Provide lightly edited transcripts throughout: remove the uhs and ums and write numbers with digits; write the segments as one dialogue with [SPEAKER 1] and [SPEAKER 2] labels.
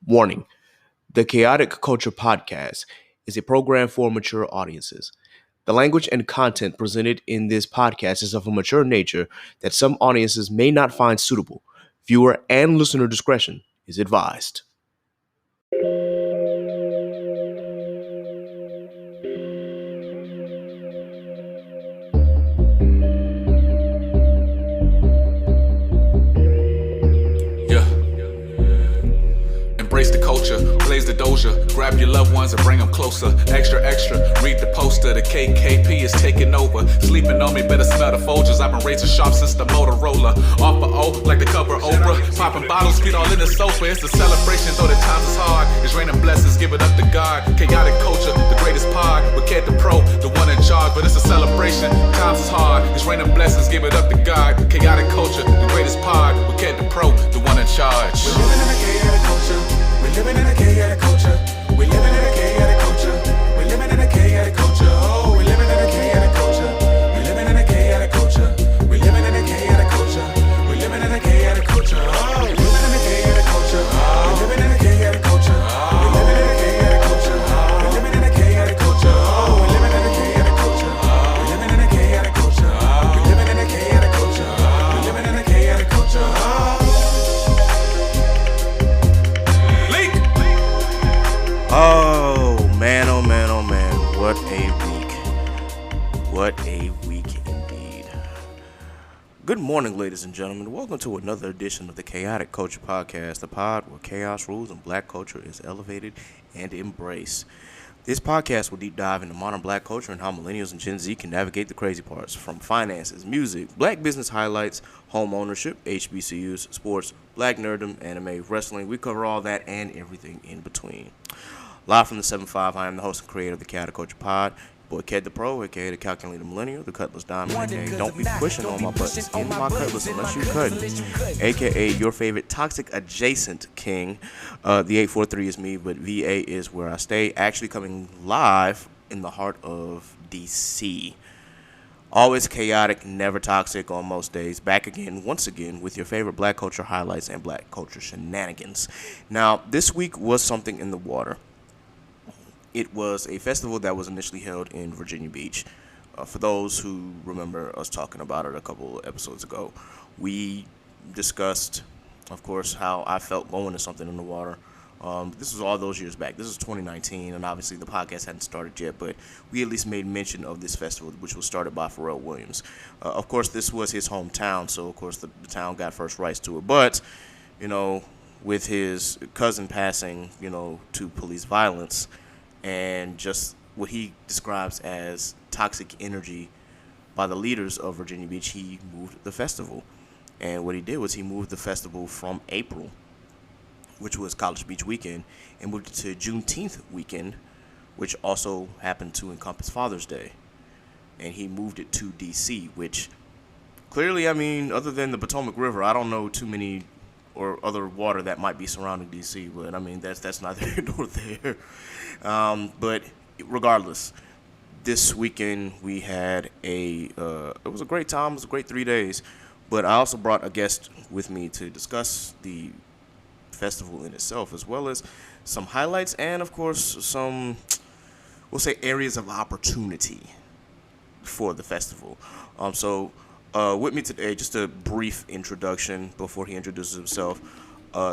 [SPEAKER 1] Warning: the Chaotic Culture Podcast is a program for mature audiences. The language and content presented in this podcast is of a mature nature that some audiences may not find suitable. Viewer and listener discretion is advised.
[SPEAKER 2] Embrace the culture, blaze the doja, grab your loved ones and bring them closer. Extra, extra, read the poster, the KKP is taking over. Sleeping on me, better smell the Folgers. I've been razor sharp since the Motorola. Off for O, like the cover Oprah. Popping bottles, feet all in the sofa. It's a celebration, though the times is hard. It's raining blessings, give it up to God. Chaotic culture, the greatest pod. With Cat the Pro, the one in charge, but it's a celebration. Times is hard, it's raining blessings, give it up to God. Chaotic culture, the greatest pod. With Cat the Pro, the one in charge.
[SPEAKER 3] We're living in a chaotic culture. We're living in a chaotic culture. We're living in a chaotic culture. We're living in a chaotic culture. Oh, we're living in a chaotic culture. We're living in a chaotic culture. We're living in a chaotic culture. We're living in a chaotic culture. Oh, we're living in a chaotic culture. We're living in a chaotic culture. We're living in a chaotic culture. We're living in a chaotic culture. Oh, we're living in a chaotic culture. We're living in a chaotic culture. We're living in a chaotic culture. We're living in a chaotic culture.
[SPEAKER 1] Oh man, oh man, oh man. What a week. What a week indeed. Good morning, ladies and gentlemen. Welcome to another edition of the Chaotic Culture Podcast, the pod where chaos rules and black culture is elevated and embraced. This podcast will deep dive into modern black culture and how millennials and Gen Z can navigate the crazy parts, from finances, music, black business highlights, home ownership, HBCUs, sports, black nerdom, anime, wrestling. We cover all that and everything in between. Live from the 7-5, I am the host and creator of the Chaotic Culture Pod. Boy, Ked the Pro, aka the Calculated Millennial, the Cutlass Diamond, aka Don't Be Pushing on My Buttons in My Cutlass unless you cut, aka your favorite toxic adjacent king. The 843 is me, but VA is where I stay. Actually coming live in the heart of DC. Always chaotic, never toxic on most days. Back again, once again, with your favorite black culture highlights and black culture shenanigans. Now, this week was something in the water. It was a festival that was initially held in Virginia Beach. For those who remember us talking about it a couple episodes ago, we discussed, of course, how I felt going to something in the water. This was all those years back. This was 2019, and obviously the podcast hadn't started yet, but we at least made mention of this festival, which was started by Pharrell Williams. Of course, this was his hometown, so of course the town got first rights to it. But, you know, with his cousin passing, you know, to police violence, and just what he describes as toxic energy by the leaders of Virginia Beach, he moved the festival. And what he did was he moved the festival from April, which was College Beach weekend, and moved it to Juneteenth weekend, which also happened to encompass Father's Day. And he moved it to D.C., which clearly, I mean, other than the Potomac River, I don't know too many or other water that might be surrounding D.C., but I mean, that's neither here nor there. But regardless, this weekend we had it was a great time. It was a great 3 days. But I also brought a guest with me to discuss the festival in itself, as well as some highlights and, of course, some, we'll say, areas of opportunity for the festival. So with me today, just a brief introduction before he introduces himself.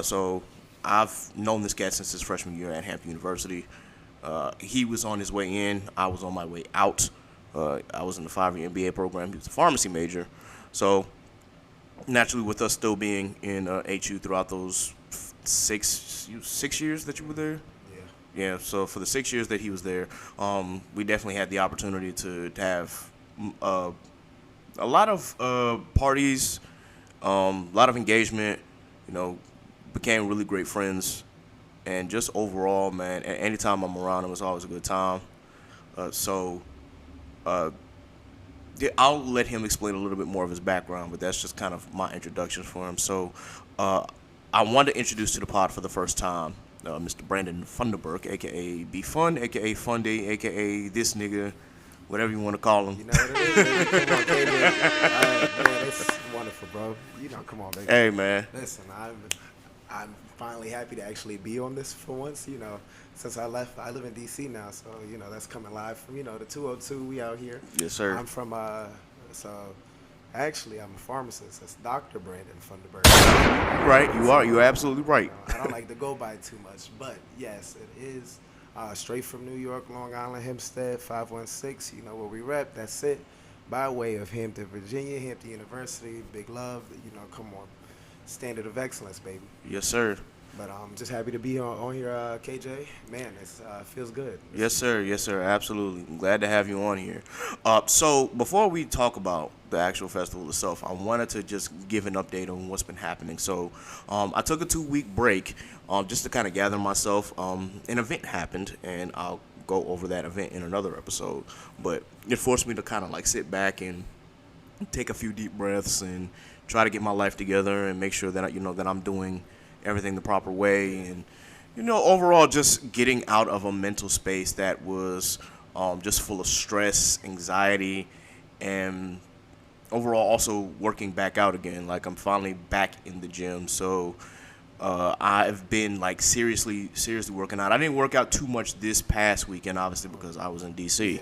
[SPEAKER 1] So I've known this guy since his freshman year at Hampton University. He was on his way in. I was on my way out. I was in the 5-year MBA program. He was a pharmacy major. So naturally, with us still being in HU throughout those six years that you were there. Yeah. So for the 6 years that he was there, we definitely had the opportunity to have a lot of parties, a lot of engagement. You know, became really great friends. And just overall, man, anytime I'm around him, it's always a good time. I'll let him explain a little bit more of his background, but that's just kind of my introduction for him. So I wanted to introduce to the pod for the first time Mr. Brandon Funderburke, a.k.a. Be Fun, a.k.a. Fundy, a.k.a. this nigga, whatever you want to call him.
[SPEAKER 4] You know what it is, man. Come on, K-Man. Man, it's wonderful, bro. You know, come on, baby.
[SPEAKER 1] Hey, man.
[SPEAKER 4] Listen, I'm finally happy to actually be on this for once. Since I left, I live in DC now, so that's coming live from the 202. We out here.
[SPEAKER 1] Yes, sir.
[SPEAKER 4] I'm from so actually I'm a pharmacist. That's Dr. Brandon Funderburke.
[SPEAKER 1] Right, you are. You're absolutely right.
[SPEAKER 4] I don't like to go by too much, but yes, it is straight from New York, Long Island, Hempstead, 516. Where we rep. That's it. By way of Hampton, Virginia, Hampton University, big love. Come on, standard of excellence, baby.
[SPEAKER 1] Yes, sir.
[SPEAKER 4] But I'm just happy to be on here, KJ. Man, it feels good.
[SPEAKER 1] Yes, sir. Yes, sir. Absolutely. I'm glad to have you on here. So before we talk about the actual festival itself, I wanted to just give an update on what's been happening. So I took a 2-week break just to kind of gather myself. An event happened, and I'll go over that event in another episode. But it forced me to kind of like sit back and take a few deep breaths and try to get my life together and make sure that that I'm doing everything the proper way, and overall just getting out of a mental space that was just full of stress, anxiety, and overall also working back out again. Like, I'm finally back in the gym, so I've been like seriously working out. I didn't work out too much this past weekend, obviously, because I was in DC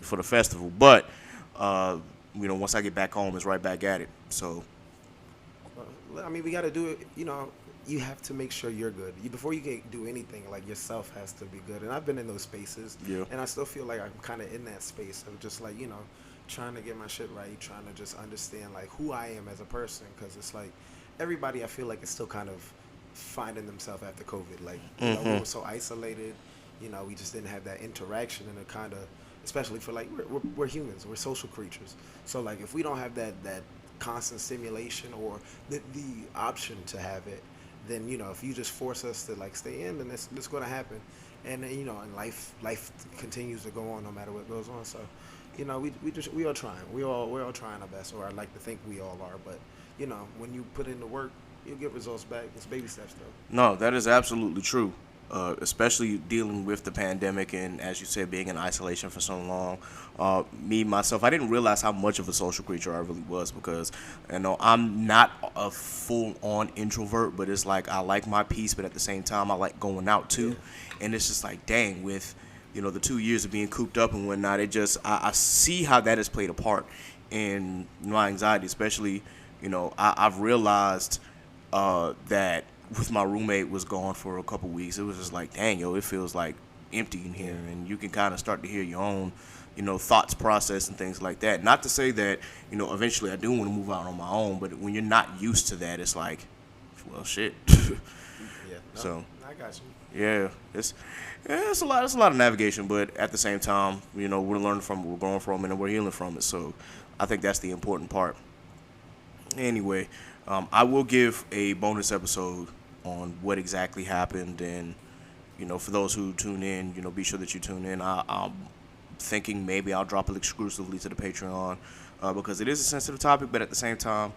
[SPEAKER 1] for the festival, but once I get back home, it's right back at it. So
[SPEAKER 4] I mean, we got to do it. You have to make sure you're good. Before you can do anything, like, yourself has to be good. And I've been in those spaces, and I still feel like I'm kind of in that space of just like, trying to get my shit right, trying to just understand like who I am as a person, because it's like everybody, I feel like, is still kind of finding themselves after COVID. Like, we were so isolated, we just didn't have that interaction, and it kind of, especially for like, we're humans, we're social creatures. So like, if we don't have that constant stimulation or the option to have it, then if you just force us to like stay in, then it's going to happen. And and life continues to go on no matter what goes on. So we are trying, we're all trying our best, or I like to think we all are. But when you put in the work, you'll get results back. It's baby steps though.
[SPEAKER 1] no, that is absolutely true. Especially dealing with the pandemic and, as you said, being in isolation for so long. Myself, I didn't realize how much of a social creature I really was, because I'm not a full-on introvert, but it's like I like my peace, but at the same time I like going out too. Yeah. And it's just like, dang, with the 2 years of being cooped up and whatnot, it just I see how that has played a part in my anxiety, especially I've realized that with my roommate was gone for a couple weeks, it was just like, dang, it feels like empty in here, and you can kind of start to hear your own, thoughts process and things like that. Not to say that, eventually I do want to move out on my own, but when you're not used to that, it's like, well, shit. So
[SPEAKER 4] I got you.
[SPEAKER 1] Yeah, it's a lot of navigation, but at the same time, we're learning from it, we're growing from it, and we're healing from it. So I think that's the important part. Anyway, I will give a bonus episode on what exactly happened, and for those who tune in, be sure that you tune in. I'm thinking maybe I'll drop it exclusively to the Patreon because it is a sensitive topic, but at the same time,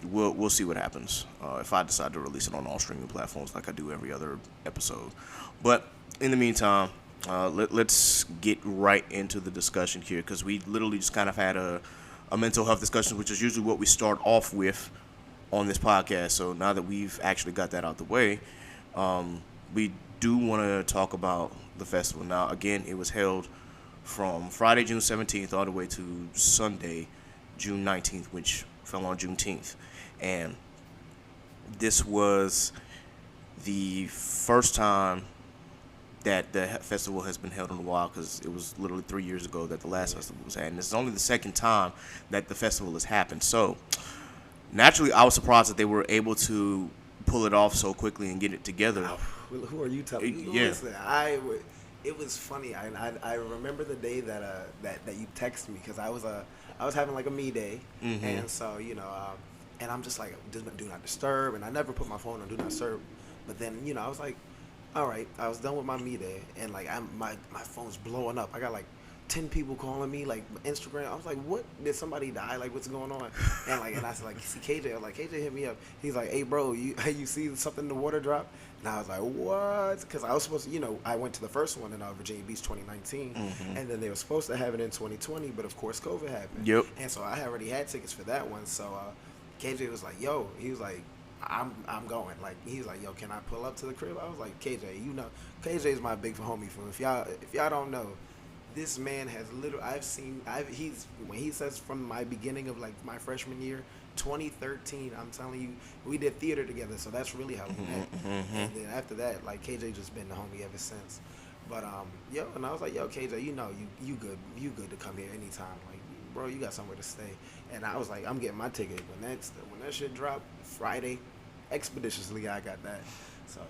[SPEAKER 1] we'll see what happens if I decide to release it on all streaming platforms like I do every other episode. But in the meantime, let's get right into the discussion here, because we literally just kind of had a mental health discussion, which is usually what we start off with on this podcast. So now that we've actually got that out the way, we do want to talk about the festival. Now, again, it was held from Friday, June 17th, all the way to Sunday, June 19th, which fell on Juneteenth. And this was the first time that the festival has been held in a while, because it was literally 3 years ago that the last festival was had, and it's only the second time that the festival has happened. So naturally, I was surprised that they were able to pull it off so quickly and get it together.
[SPEAKER 4] Who are you telling me?
[SPEAKER 1] Yeah.
[SPEAKER 4] Listen, it was funny. I remember the day that you texted me, because I was having like a me day, and so and I'm just like, do not disturb, and I never put my phone on do not disturb. But then I was like, all right, I was done with my me day, and like my phone's blowing up. I got like 10 people calling me, like Instagram. I was like, what? Did somebody die? Like, what's going on? And I was like, see KJ. I was like, KJ hit me up. He's like, hey bro, you see something in the water drop? And I was like, what? Because I was supposed to, I went to the first one in Virginia Beach 2019, and then they were supposed to have it in 2020, but of course COVID happened.
[SPEAKER 1] Yep.
[SPEAKER 4] And so I already had tickets for that one. So KJ was like, yo, he was like, I'm going. Like, he's like, yo, can I pull up to the crib? I was like, KJ, you know, KJ is my big homie. From if y'all don't know, this man has literally, he's when he says from my beginning of like my freshman year, 2013. I'm telling you, we did theater together, so that's really how we met. And then after that, like KJ just been the homie ever since. But and I was like, yo, KJ, you know, you good to come here anytime. Like, bro, you got somewhere to stay. And I was like, I'm getting my ticket when that shit dropped Friday. Expeditiously, I got that. So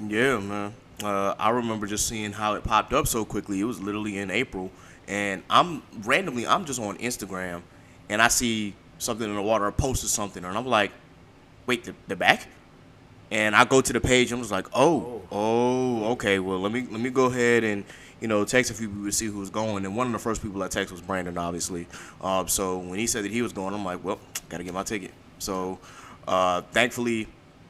[SPEAKER 1] yeah, man. I remember just seeing how it popped up so quickly. It was literally in April, and I'm just on Instagram, and I see something in the water, or posted something, and I'm like, wait, the back? And I go to the page, and I was like, oh, okay. Well, let me go ahead and text a few people to see who was going. And one of the first people I texted was Brandon, obviously. So when he said that he was going, I'm like, well, gotta get my ticket. So thankfully,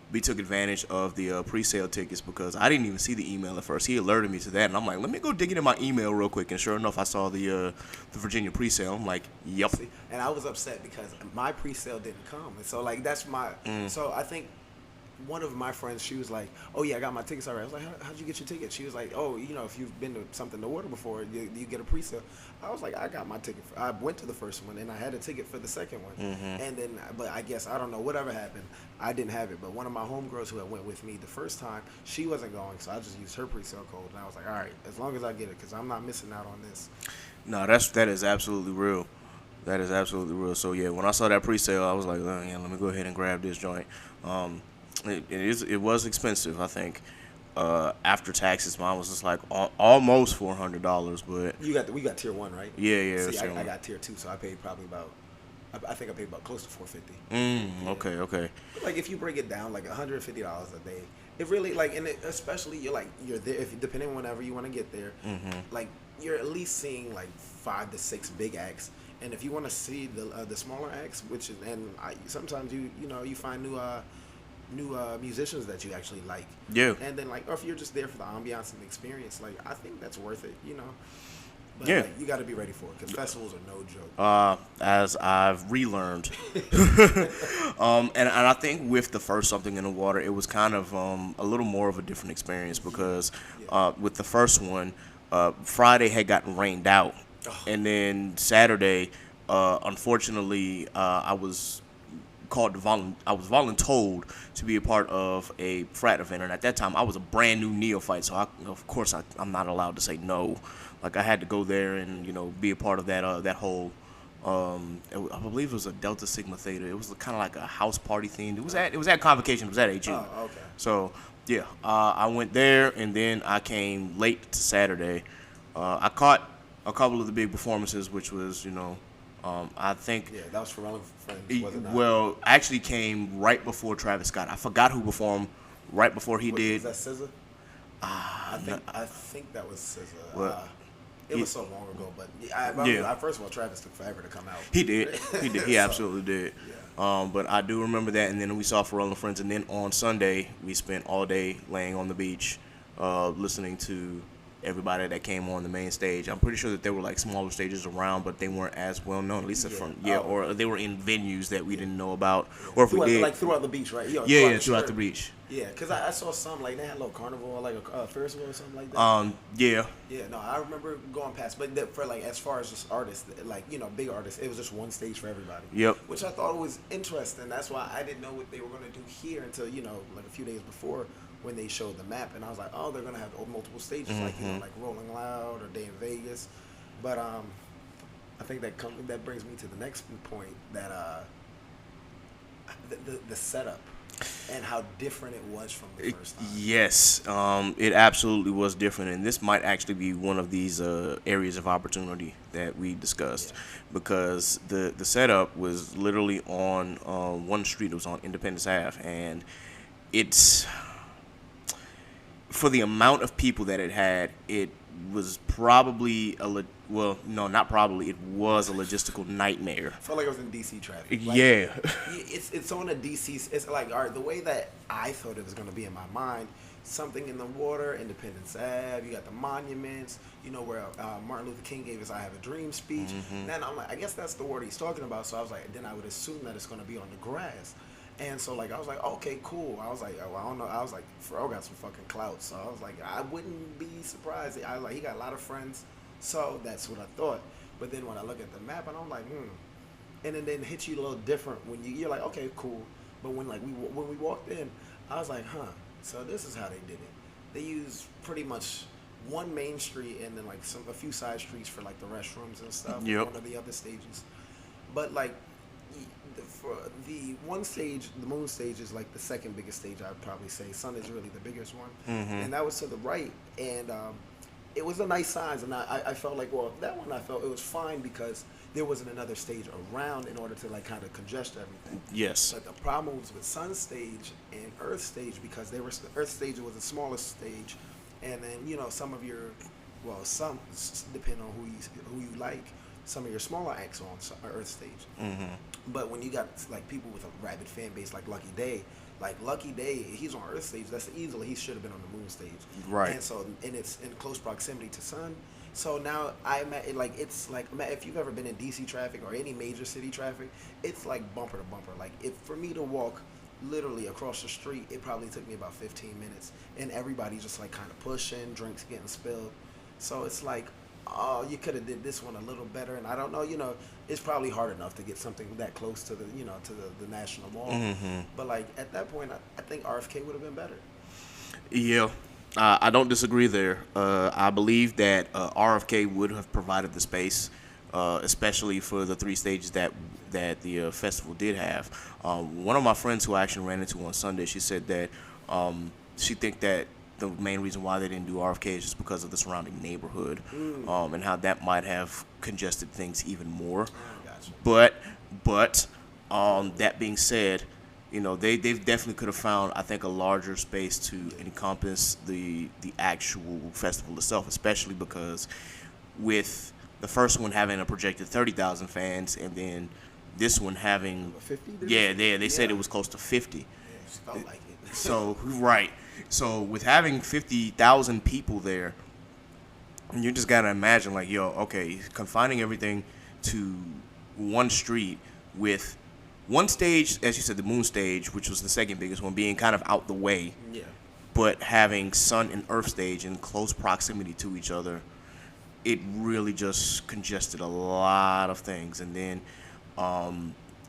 [SPEAKER 1] we took advantage of the pre-sale tickets because I didn't even see the email at first. He alerted me to that, and I'm like, let me go dig it in my email real quick. And sure enough, I saw the Virginia pre-sale. I'm like, yep.
[SPEAKER 4] See, and I was upset because my pre-sale didn't come, and so like that's my. So I think one of my friends, she was like, oh yeah, I got my tickets already. I was like, how'd you get your ticket? She was like, oh, if you've been to something to water before, you get a pre-sale. I was like, I got my ticket. I went to the first one, and I had a ticket for the second one. And then, but I guess, I don't know, whatever happened, I didn't have it. But one of my homegirls who had went with me the first time, she wasn't going, so I just used her pre-sale code. And I was like, all right, as long as I get it, because I'm not missing out on this.
[SPEAKER 1] No, that is absolutely real. That is absolutely real. So yeah, when I saw that pre-sale, I was like, yeah, let me go ahead and grab this joint. It was expensive, I think. After taxes, mine was just like almost $400, but
[SPEAKER 4] we got tier 1, right?
[SPEAKER 1] Yeah.
[SPEAKER 4] See, I got tier 2, so I paid probably about. I think I paid about close to $450.
[SPEAKER 1] Okay.
[SPEAKER 4] Like if you break it down, like $150 a day, it really like, and especially you're there if depending on whenever you want to get there, like you're at least seeing like 5 to 6 big acts. And if you want to see the smaller acts, which is, sometimes you find new musicians that you actually like.
[SPEAKER 1] Yeah.
[SPEAKER 4] And then or if you're just there for the ambiance and the experience, like I think that's worth it, But
[SPEAKER 1] yeah.
[SPEAKER 4] You got to be ready for it because festivals are no joke.
[SPEAKER 1] As I've relearned. And I think with the first Something in the Water, it was kind of a little more of a different experience because with the first one, Friday had gotten rained out. And then Saturday, unfortunately, I was voluntold to be a part of a frat event, and at that time I was a brand new neophyte, so of course I'm not allowed to say no. Like I had to go there and be a part of that whole. I believe it was a Delta Sigma Theta. It was kind of like a house party theme. It was at Convocation. It was at HU.
[SPEAKER 4] Oh, okay.
[SPEAKER 1] So yeah, I went there, and then I came late to Saturday. I caught a couple of the big performances, which was I think.
[SPEAKER 4] Yeah, that was Pharrell and Friends, wasn't it?
[SPEAKER 1] Well, actually came right before Travis Scott. I forgot who performed right before he did.
[SPEAKER 4] Was that SZA? I think that was SZA.
[SPEAKER 1] Well,
[SPEAKER 4] it was so long ago, but first of all, Travis took forever to come out.
[SPEAKER 1] He did. He
[SPEAKER 4] So,
[SPEAKER 1] absolutely did.
[SPEAKER 4] Yeah.
[SPEAKER 1] But I do remember that, and then we saw Pharrell and Friends, and then on Sunday we spent all day laying on the beach, listening to everybody that came on the main stage. I'm pretty sure that there were like smaller stages around, but they weren't as well known, at least or they were in venues that we didn't know about, or if we did,
[SPEAKER 4] like throughout the beach, right?
[SPEAKER 1] Throughout the beach.
[SPEAKER 4] Yeah, because I saw some like they had a little carnival or like a Ferris wheel or something like that.
[SPEAKER 1] Yeah.
[SPEAKER 4] No, I remember going past, but for like as far as just artists, like big artists, it was just one stage for everybody.
[SPEAKER 1] Yep.
[SPEAKER 4] Which I thought was interesting. That's why I didn't know what they were gonna do here until like a few days before when they showed the map, and I was like, oh, they're gonna have multiple stages, like like Rolling Loud or Day in Vegas. But I think that brings me to the next point, that the setup and how different it was from the first time.
[SPEAKER 1] Yes, it absolutely was different, and this might actually be one of these areas of opportunity that we discussed, because the setup was literally on one street. It was on Independence Ave, and it's, for the amount of people that it had, it was probably it was a logistical nightmare.
[SPEAKER 4] I felt like I was in DC traffic.
[SPEAKER 1] Yeah.
[SPEAKER 4] It's on a DC. It's like, all right, the way that I thought it was going to be in my mind, Something in the Water, Independence Ave, you got the monuments, where Martin Luther King gave his I Have a Dream speech. Then I'm like, I guess that's the water he's talking about. So I was like, then I would assume that it's going to be on the grass. And so like I was like, okay, cool. I was like, well, I don't know. I was like, Pharrell got some fucking clout, so I was like, I wouldn't be surprised. I was like, he got a lot of friends, so that's what I thought. But then when I look at the map, and I'm like, and then hits you a little different when you're like, okay, cool. But when like when we walked in, I was like, so this is how they did it. They used pretty much one main street and then like a few side streets for like the restrooms and stuff.
[SPEAKER 1] Yep.
[SPEAKER 4] One of the other stages, but like. For the one stage, the moon stage is like the second biggest stage, I'd probably say. Sun is really the biggest one, and that was to the right, and it was a nice size, and I felt like, well, that one I felt it was fine because there wasn't another stage around in order to like kind of congest everything.
[SPEAKER 1] Yes.
[SPEAKER 4] But the problem was with Sun stage and Earth stage because they were Earth stage was the smallest stage, and then some of your, well, some depending on who you like. Some of your smaller acts on Earth stage, but when you got like people with a rabid fan base like Lucky Day, he's on Earth stage. That's easily he should have been on the Moon stage,
[SPEAKER 1] right?
[SPEAKER 4] And so it's in close proximity to Sun. So now it's like if you've ever been in DC traffic or any major city traffic, it's like bumper to bumper. Like if for me to walk literally across the street, it probably took me about 15 minutes, and everybody's just like kind of pushing, drinks getting spilled. So it's like, oh, you could have did this one a little better, and I don't know, it's probably hard enough to get something that close to the, to the National Mall. But like at that point, I think RFK would have been better.
[SPEAKER 1] Yeah, I don't disagree there. I believe that RFK would have provided the space, especially for the three stages that the festival did have. One of my friends who I actually ran into on Sunday, she said that she think that the main reason why they didn't do RFK is just because of the surrounding neighborhood, and how that might have congested things even more.
[SPEAKER 4] Gotcha.
[SPEAKER 1] But that being said, they definitely could have found, I think, a larger space to encompass the actual festival itself, especially because with the first one having a projected 30,000 fans, and then this one having
[SPEAKER 4] 50.
[SPEAKER 1] They said it was close to 50.
[SPEAKER 4] Yeah, it felt like it.
[SPEAKER 1] So right. So with having 50,000 people there, you just gotta imagine like, okay, confining everything to one street with one stage, as you said, the Moon stage, which was the second biggest one, being kind of out the way.
[SPEAKER 4] Yeah. But
[SPEAKER 1] having Sun and Earth stage in close proximity to each other, it really just congested a lot of things. And then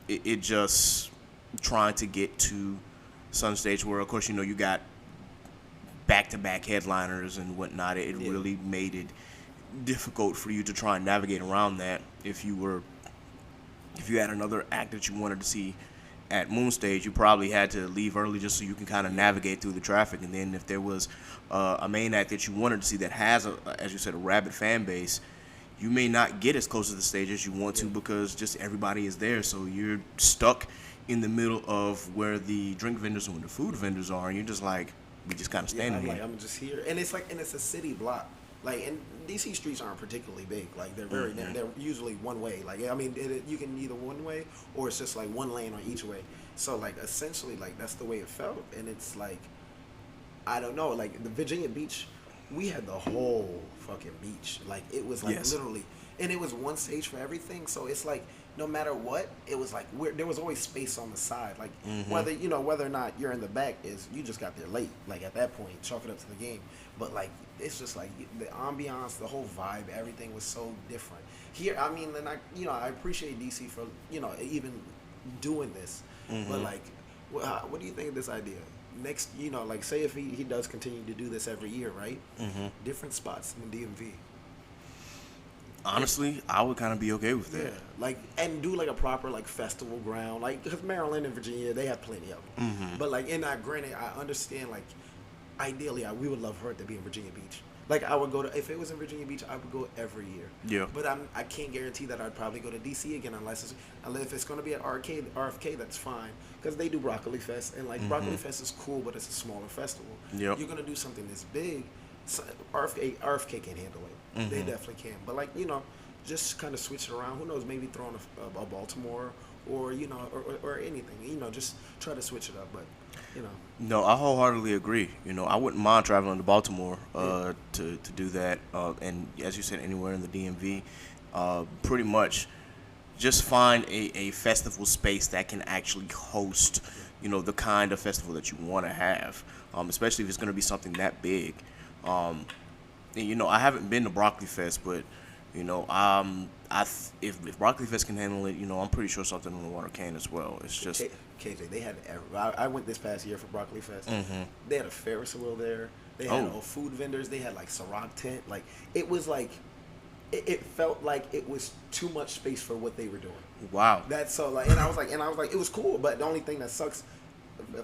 [SPEAKER 1] it just trying to get to Sun stage where, of course, you got back-to-back headliners and whatnot. It really made it difficult for you to try and navigate around that. If you had another act that you wanted to see at Moon stage, you probably had to leave early just so you can kind of navigate through the traffic. And then if there was a main act that you wanted to see that has, as you said, a rabid fan base, you may not get as close to the stage as you want to because just everybody is there. So you're stuck in the middle of where the drink vendors and where the food vendors are, and you're just like, we just kind of standing here.
[SPEAKER 4] I'm just here, and it's a city block. Like, and DC streets aren't particularly big. Like, they're very, they're usually one way. Like, I mean, you can either one way or it's just like one lane on each way. So, like, essentially, like, that's the way it felt. And it's like, I don't know, like, the Virginia Beach, we had the whole fucking beach. Like, it was like literally, and it was one stage for everything. So it's like, no matter what, it was like there was always space on the side. Like whether or not you're in the back is you just got there late. Like at that point, chalk it up to the game. But like it's just like the ambiance, the whole vibe, everything was so different. Here, I mean, and I appreciate DC for even doing this. But like, what do you think of this idea? Next, like say if he does continue to do this every year, right? Different spots in the DMV.
[SPEAKER 1] Honestly, I would kind of be okay with that.
[SPEAKER 4] Yeah, like, and do like a proper like festival ground, like because Maryland and Virginia, they have plenty of them. But like, granted, I understand like, ideally, we would love for it to be in Virginia Beach. Like, I would go to, if it was in Virginia Beach, I would go every year.
[SPEAKER 1] Yeah.
[SPEAKER 4] But I can't guarantee that I'd probably go to DC again unless if it's going to be at RFK, that's fine because they do Broccoli Fest and like Broccoli Fest is cool, but it's a smaller festival.
[SPEAKER 1] Yep.
[SPEAKER 4] You're going to do something this big, so RFK can handle it. They definitely can. But like just kind of switch it around. Who knows? Maybe throw in a Baltimore or or anything. Just try to switch it up. But
[SPEAKER 1] No, I wholeheartedly agree. I wouldn't mind traveling to Baltimore to do that. And as you said, anywhere in the DMV, pretty much just find a festival space that can actually host the kind of festival that you want to have, especially if it's going to be something that big. And, I haven't been to Broccoli Fest, but if Broccoli Fest can handle it, I'm pretty sure something in the water can as well. It's just
[SPEAKER 4] KJ. They had I went this past year for Broccoli Fest.
[SPEAKER 1] Mm-hmm.
[SPEAKER 4] They had a Ferris wheel there. They had food vendors. They had like Ciroc tent. Like it was like it felt like it was too much space for what they were doing.
[SPEAKER 1] Wow.
[SPEAKER 4] That's so like, and I was like, it was cool. But the only thing that sucks,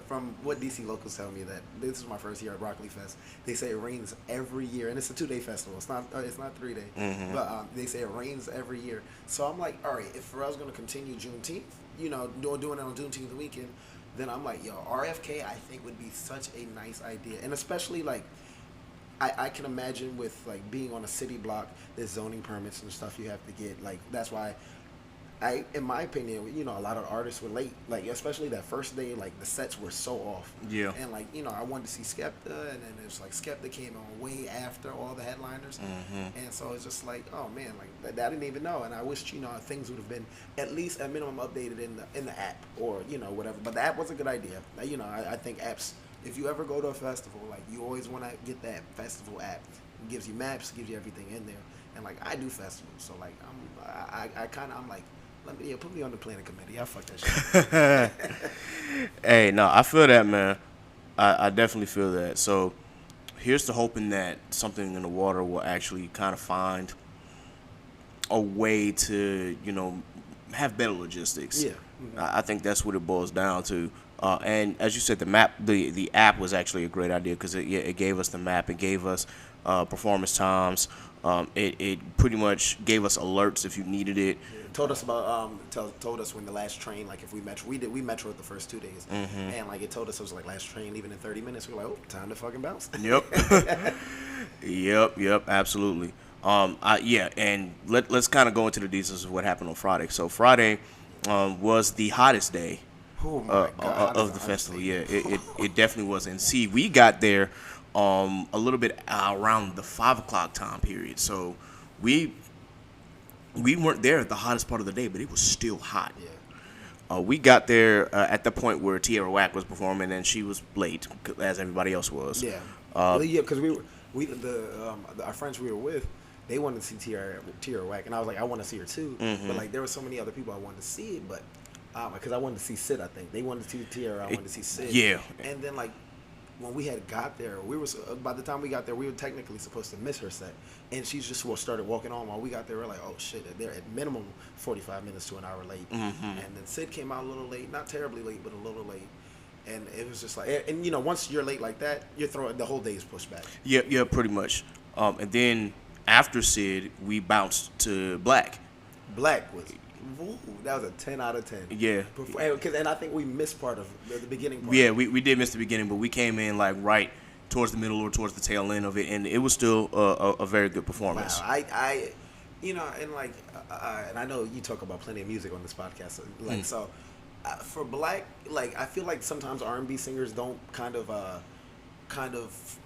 [SPEAKER 4] from what DC locals tell me, that this is my first year at Broccoli Fest. They say it rains every year, and it's a 2-day festival. It's not 3 day, but they say it rains every year. So I'm like, all right, if Pharrell's gonna continue Juneteenth, doing it on Juneteenth weekend, then I'm like, yo, RFK I think would be such a nice idea, and especially like. I can imagine with like being on a city block, there's zoning permits and stuff you have to get. Like that's why, in my opinion, a lot of artists were late. Like especially that first day, like the sets were so off.
[SPEAKER 1] Yeah.
[SPEAKER 4] And like I wanted to see Skepta, and then it was like Skepta came on way after all the headliners, and so it's just like, oh man, like I didn't even know. And I wish things would have been at least at minimum updated in the app or whatever. But the app was a good idea. I think apps. If you ever go to a festival, like you always want to get that festival app. It gives you maps, gives you everything in there. And like I do festivals, so like I'm like, put me on the planning committee. I fuck that shit.
[SPEAKER 1] Hey, no, I feel that, man. I definitely feel that. So here's to hoping that something in the water will actually kind of find a way to have better logistics.
[SPEAKER 4] Yeah.
[SPEAKER 1] I think that's what it boils down to. And as you said, the app was actually a great idea because it gave us the map, it gave us performance times, it pretty much gave us alerts if you needed it.
[SPEAKER 4] Told us about told us when the last train, like if we metro the first 2 days, and like it told us it was like last train leaving in 30 minutes. We were like, oh, time to fucking bounce.
[SPEAKER 1] Yep. Yep, absolutely. And let's kind of go into the details of what happened on Friday. So Friday was the hottest day.
[SPEAKER 4] Oh my God,
[SPEAKER 1] of the festival. Yeah, it definitely was. And see, we got there a little bit around the 5 o'clock time period. So we weren't there at the hottest part of the day, but it was still hot.
[SPEAKER 4] Yeah.
[SPEAKER 1] We got there at the point where Tierra Whack was performing, and she was late, as everybody else was.
[SPEAKER 4] Yeah. Because our friends we were with, they wanted to see Tierra Whack, and I was like, I want to see her too. But like, there were so many other people I wanted to see, but because I wanted to see Sid, I think they wanted to see Tierra, I wanted to see Sid.
[SPEAKER 1] Yeah.
[SPEAKER 4] And then like, when we had got there, by the time we got there, we were technically supposed to miss her set, and she just started walking on. While we got there, we're like, oh shit, they're at minimum 45 minutes to an hour late. And then Sid came out a little late, not terribly late, but a little late. And it was just like, and once you're late like that, the whole day is pushed back.
[SPEAKER 1] Yeah, pretty much. And then after Sid, we bounced to Black.
[SPEAKER 4] Black was. Ooh, that was a 10 out of 10.
[SPEAKER 1] Yeah.
[SPEAKER 4] And I think we missed part of the beginning part.
[SPEAKER 1] Yeah, we did miss the beginning, but we came in like right towards the middle or towards the tail end of it, and it was still a very good performance.
[SPEAKER 4] Wow. And I know you talk about plenty of music on this podcast. Like, so for Black, like, I feel like sometimes R&B singers don't kind of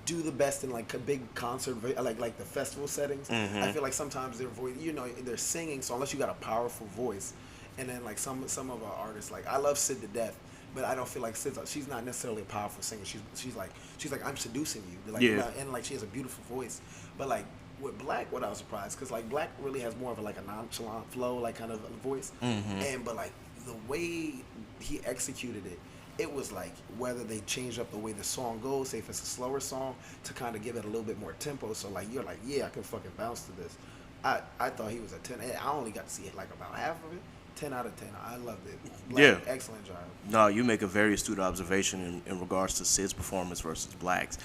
[SPEAKER 4] do the best in like a big concert, like the festival settings. I feel like sometimes their voice, they're singing, so unless you got a powerful voice, and then like some of our artists, like I love Sid to death, but I don't feel like she's not necessarily a powerful singer. She's like I'm seducing you, like, and like she has a beautiful voice. But like with Black, what I was surprised, because like Black really has more of a nonchalant flow, like kind of a voice, but like the way he executed it. It was like whether they changed up the way the song goes, say if it's a slower song, to kind of give it a little bit more tempo. So like you're like, yeah, I can fucking bounce to this. I thought he was a 10. I only got to see it like about half of it. 10 out of 10. I loved it. Black, excellent job.
[SPEAKER 1] No, you make a very astute observation in regards to Sid's performance versus Black's.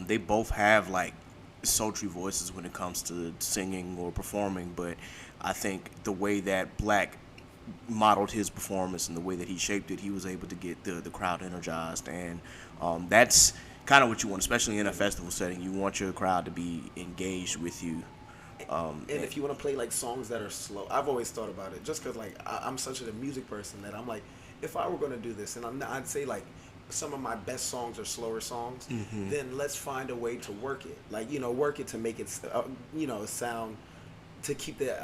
[SPEAKER 1] They both have like sultry voices when it comes to singing or performing, but I think the way that Black modeled his performance and the way that he shaped it, he was able to get the crowd energized, and that's kind of what you want, especially in a festival setting. You want your crowd to be engaged with you. And
[SPEAKER 4] if you want to play like songs that are slow, I've always thought about it, just because like I'm such a music person that I'm like, if I were going to do this, and I'd say like some of my best songs are slower songs, then let's find a way to work it, like work it to make it sound to keep the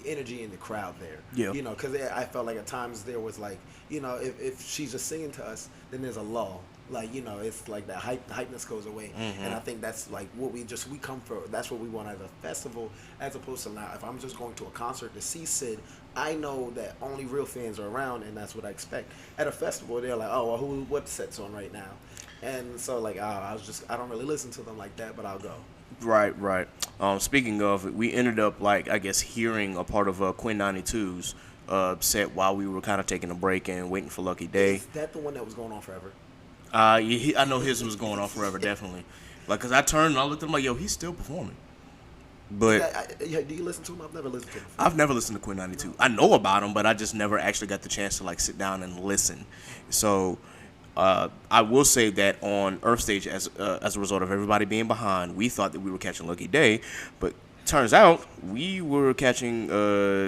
[SPEAKER 4] energy in the crowd there.
[SPEAKER 1] Yeah.
[SPEAKER 4] You know, because I felt like at times there was like, you know, if she's just singing to us, then there's a lull. Like, you know, it's like that hypeness goes away. And I think that's like what we come for. That's what we want as a festival, as opposed to now, if I'm just going to a concert to see Sid, I know that only real fans are around, and that's what I expect. At a festival, they're like, oh, well, what set's on right now? And so, like, I don't really listen to them like that, but I'll go.
[SPEAKER 1] Right. Speaking of, we ended up, like, I guess, hearing a part of Quinn 92's set while we were kind of taking a break and waiting for Lucky Day.
[SPEAKER 4] Is that the one that was going on forever?
[SPEAKER 1] I know his was going on forever, definitely. Like, cause I turned and I looked at him like, yo, he's still performing. But
[SPEAKER 4] do you listen to him? I've never listened to him before.
[SPEAKER 1] I've never listened to Quinn 92. I know about him, but I just never actually got the chance to like sit down and listen. So I will say that on Earth Stage, as a result of everybody being behind, we thought that we were catching Lucky Day, but turns out we were catching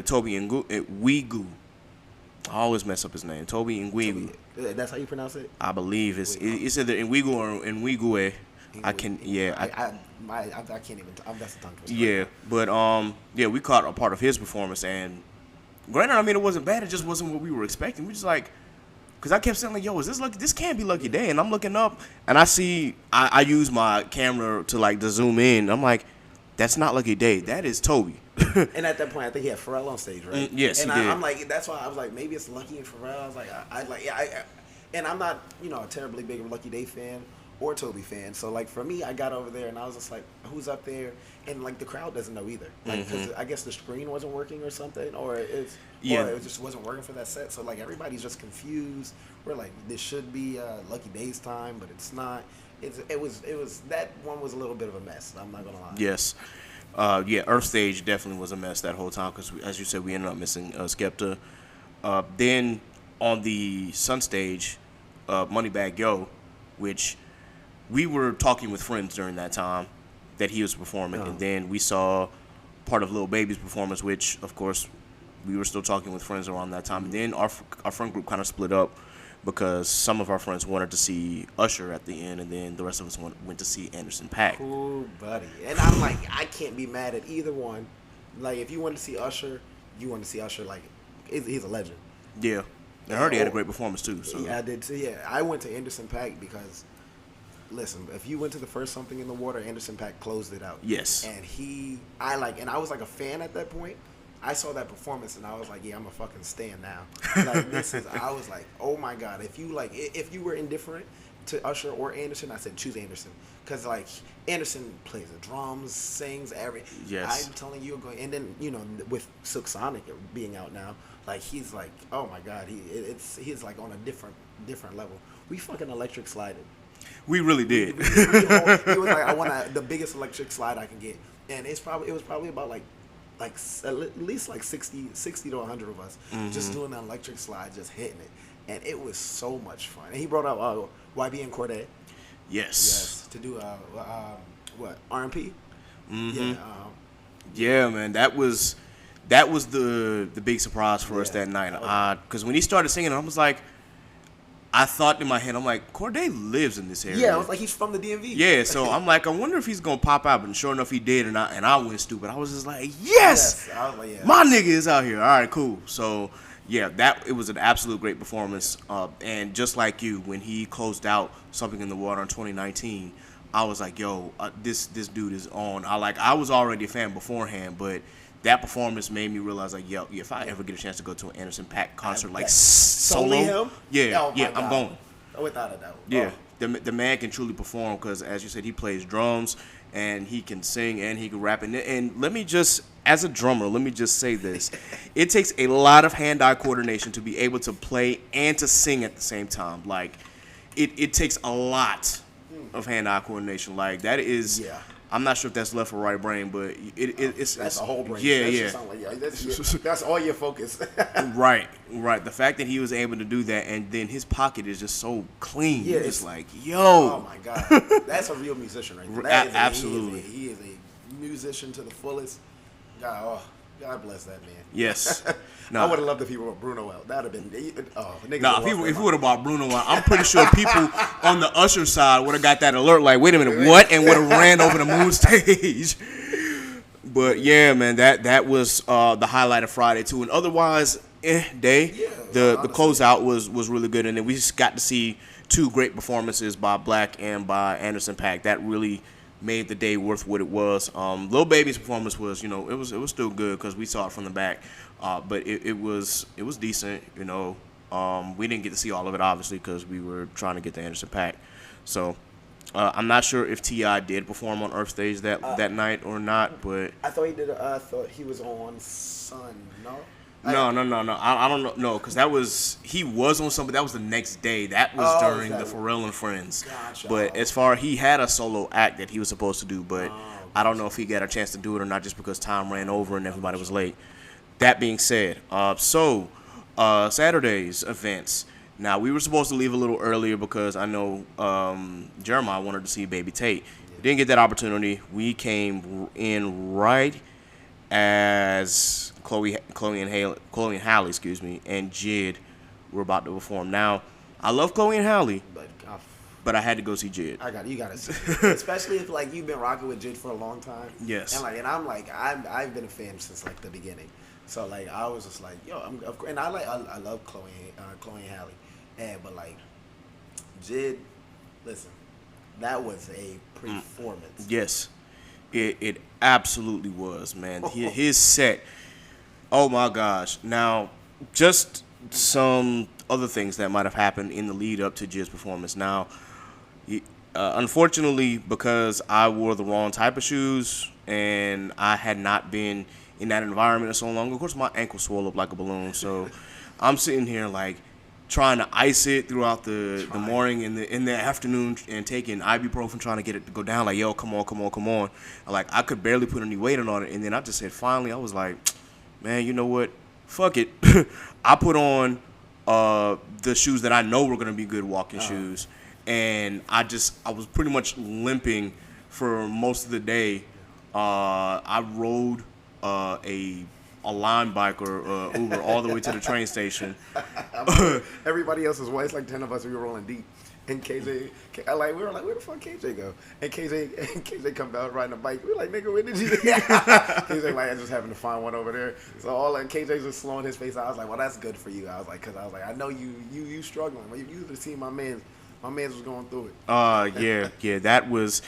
[SPEAKER 1] Toby and Wigu. I always mess up his name. Toby and Wigu.
[SPEAKER 4] That's how you pronounce it?
[SPEAKER 1] I believe it's either Nwigu or Nwigue. I can't even. That's the tongue twister.
[SPEAKER 4] Yeah,
[SPEAKER 1] but we caught a part of his performance, and granted, I mean, it wasn't bad. It just wasn't what we were expecting. We just like, cause I kept saying like, yo, is this Lucky? This can't be Lucky Day, and I'm looking up, and I see, I use my camera to zoom in. I'm like, that's not Lucky Day. That is Toby.
[SPEAKER 4] And at that point, I think he had Pharrell on stage, right?
[SPEAKER 1] Yes,
[SPEAKER 4] and
[SPEAKER 1] he did.
[SPEAKER 4] I'm like, that's why I was like, maybe it's Lucky and Pharrell. I was like, and I'm not, a terribly big Lucky Day fan or Toby fan. So like for me, I got over there and I was just like, who's up there? And like the crowd doesn't know either. Like because I guess the screen wasn't working or something, or it just wasn't working for that set. So like everybody's just confused. We're like, this should be Lucky Day's time, but it's not. It was that one was a little bit of a mess. I'm not gonna lie.
[SPEAKER 1] Yes. Earth Stage definitely was a mess that whole time because, as you said, we ended up missing Skepta. Then on the Sun Stage, Moneybagg Yo, which we were talking with friends during that time that he was performing, and then we saw part of Lil Baby's performance, which, of course, we were still talking with friends around that time. And then our friend group kind of split up because some of our friends wanted to see Usher at the end, and then the rest of us went to see Anderson .Paak.
[SPEAKER 4] Cool, buddy. And I'm like, I can't be mad at either one. Like, if you want to see Usher, like, he's a legend.
[SPEAKER 1] Yeah. I heard he had a great performance, too. So.
[SPEAKER 4] Yeah, I did, too. Yeah, I went to Anderson .Paak because, listen, if you went to the first Something in the Water, Anderson .Paak closed it out.
[SPEAKER 1] Yes.
[SPEAKER 4] And I was like a fan at that point. I saw that performance and I was like, yeah, I'm a fucking stan now. Like I was like, oh my God, if you were indifferent to Usher or Anderson, I said choose Anderson, because like Anderson plays the drums, sings
[SPEAKER 1] Yes.
[SPEAKER 4] I'm telling you, and then with Silk Sonic being out now, like he's like, oh my God, he's like on a different level. We fucking electric slided.
[SPEAKER 1] We really did.
[SPEAKER 4] He was like, I want the biggest electric slide I can get, and it was probably about like at least like 60 to 100 of us just doing that electric slide, just hitting it, and it was so much fun. And he brought up YB and Cordae. Yes. To do what R&P.
[SPEAKER 1] Yeah, man, that was the big surprise for us that night. Because when he started singing, I was like, I thought in my head, I'm like, Cordae lives in this area.
[SPEAKER 4] Yeah, I was like, he's from the DMV.
[SPEAKER 1] Yeah, so I'm like, I wonder if he's gonna pop out. And sure enough, he did, and I went stupid. I was just like, yes!
[SPEAKER 4] I was like, yeah.
[SPEAKER 1] My nigga is out here. All right, cool. So yeah, it was an absolute great performance. And just like you, when he closed out Something in the Water in 2019, I was like, yo, this dude is on. I was already a fan beforehand, but that performance made me realize, like, yo, if I ever get a chance to go to an Anderson .Paak concert, like solo,
[SPEAKER 4] him?
[SPEAKER 1] I'm going.
[SPEAKER 4] Without a doubt.
[SPEAKER 1] Yeah, the man can truly perform because, as you said, he plays drums and he can sing and he can rap. And let me just, as a drummer, let me just say this: it takes a lot of hand-eye coordination to be able to play and to sing at the same time. Like, it takes a lot of hand-eye coordination. Like that is.
[SPEAKER 4] Yeah.
[SPEAKER 1] I'm not sure if that's left or right brain, but it's
[SPEAKER 4] that's a whole brain.
[SPEAKER 1] Yeah.
[SPEAKER 4] That's all your focus.
[SPEAKER 1] Right. The fact that he was able to do that, and then his pocket is just so clean.
[SPEAKER 4] Yeah,
[SPEAKER 1] it's like, yo.
[SPEAKER 4] Oh my God, that's a real musician right there.
[SPEAKER 1] Absolutely.
[SPEAKER 4] He is a musician to the fullest. God bless that man.
[SPEAKER 1] Yes.
[SPEAKER 4] I would have loved if he were Bruno out. That would have been.
[SPEAKER 1] If he would have bought Bruno out, I'm pretty sure people on the Usher side would have got that alert. Like, wait a minute, what? And would have ran over the moon stage. But yeah, man, that was the highlight of Friday too. And otherwise, day.
[SPEAKER 4] Yeah,
[SPEAKER 1] The
[SPEAKER 4] honestly.
[SPEAKER 1] closeout was really good, and then we just got to see two great performances by Black and by Anderson .Paak. That really made the day worth what it was. Lil Baby's performance was, it was still good because we saw it from the back, but it was decent. We didn't get to see all of it obviously because we were trying to get the Anderson .Paak. So I'm not sure if T.I. did perform on Earth Stage that night or not, but
[SPEAKER 4] I thought he did. I thought he was on Sun. No.
[SPEAKER 1] no. I don't know. No, because he was on something. That was the next day. That was during the Pharrell and Friends.
[SPEAKER 4] Gotcha.
[SPEAKER 1] But as far he had a solo act that he was supposed to do, but I don't know if he got a chance to do it or not, just because time ran over and everybody was late. That being said, Saturday's events. Now we were supposed to leave a little earlier because I know Jeremiah wanted to see Baby Tate. Didn't get that opportunity. We came in right as Chloe and Halle, and Jid were about to perform. Now, I love Chloe and Halle, but I had to go see Jid.
[SPEAKER 4] You gotta see it. Especially if you've been rocking with Jid for a long time.
[SPEAKER 1] Yes.
[SPEAKER 4] And I've been a fan since the beginning. So I was just and I love Chloe and Halle, but Jid, listen, that was a performance.
[SPEAKER 1] Yes, it absolutely was, man. His set. Oh my gosh. Now, just some other things that might have happened in the lead up to Jid's performance. Now, unfortunately, because I wore the wrong type of shoes and I had not been in that environment in so long, of course my ankle swelled up like a balloon. So I'm sitting here trying to ice it throughout the morning and in the afternoon and taking ibuprofen trying to get it to go down. Yo, come on. I could barely put any weight on it. And then I just said, finally, I was like, man, you know what? Fuck it. I put on the shoes that I know were going to be good walking shoes. And I was pretty much limping for most of the day. I rode a line bike or Uber all the way to the train station.
[SPEAKER 4] Everybody else was white. It's 10 of us. We were rolling deep. And KJ, we were like, where the fuck KJ go? And KJ come out riding a bike. We were like, nigga, where did you? KJ I just happened to find one over there. So KJ's just slowing his face out. I was like, well, that's good for you. I was like, I know you struggling. You used to see my man's was going through it.
[SPEAKER 1] Yeah, that was.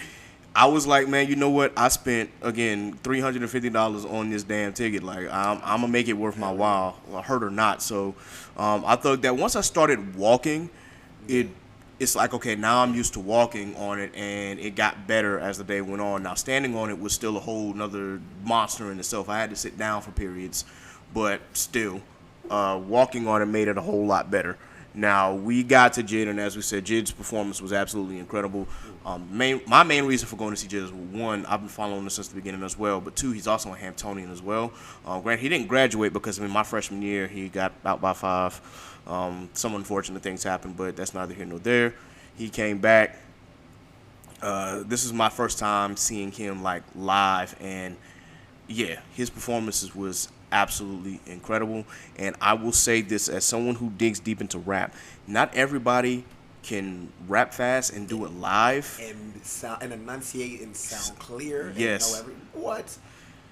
[SPEAKER 1] I was like, man, you know what? I spent, again, $350 on this damn ticket. I'm going to make it worth my while, hurt or not. So I thought that once I started walking, it's okay, now I'm used to walking on it, and it got better as the day went on. Now, standing on it was still a whole nother monster in itself. I had to sit down for periods, but still, walking on it made it a whole lot better. Now, we got to Jid, and as we said, Jid's performance was absolutely incredible. My main reason for going to see Jid is, one, I've been following him since the beginning as well, but two, he's also a Hamptonian as well. Granted, he didn't graduate because, my freshman year, he got out by 5. Some unfortunate things happened, but that's neither here nor there. He came back. This is my first time seeing him, live, and, yeah, his performances was absolutely incredible. And I will say this as someone who digs deep into rap, not everybody can rap fast and do it live
[SPEAKER 4] and enunciate and sound clear.
[SPEAKER 1] Yes.
[SPEAKER 4] And what?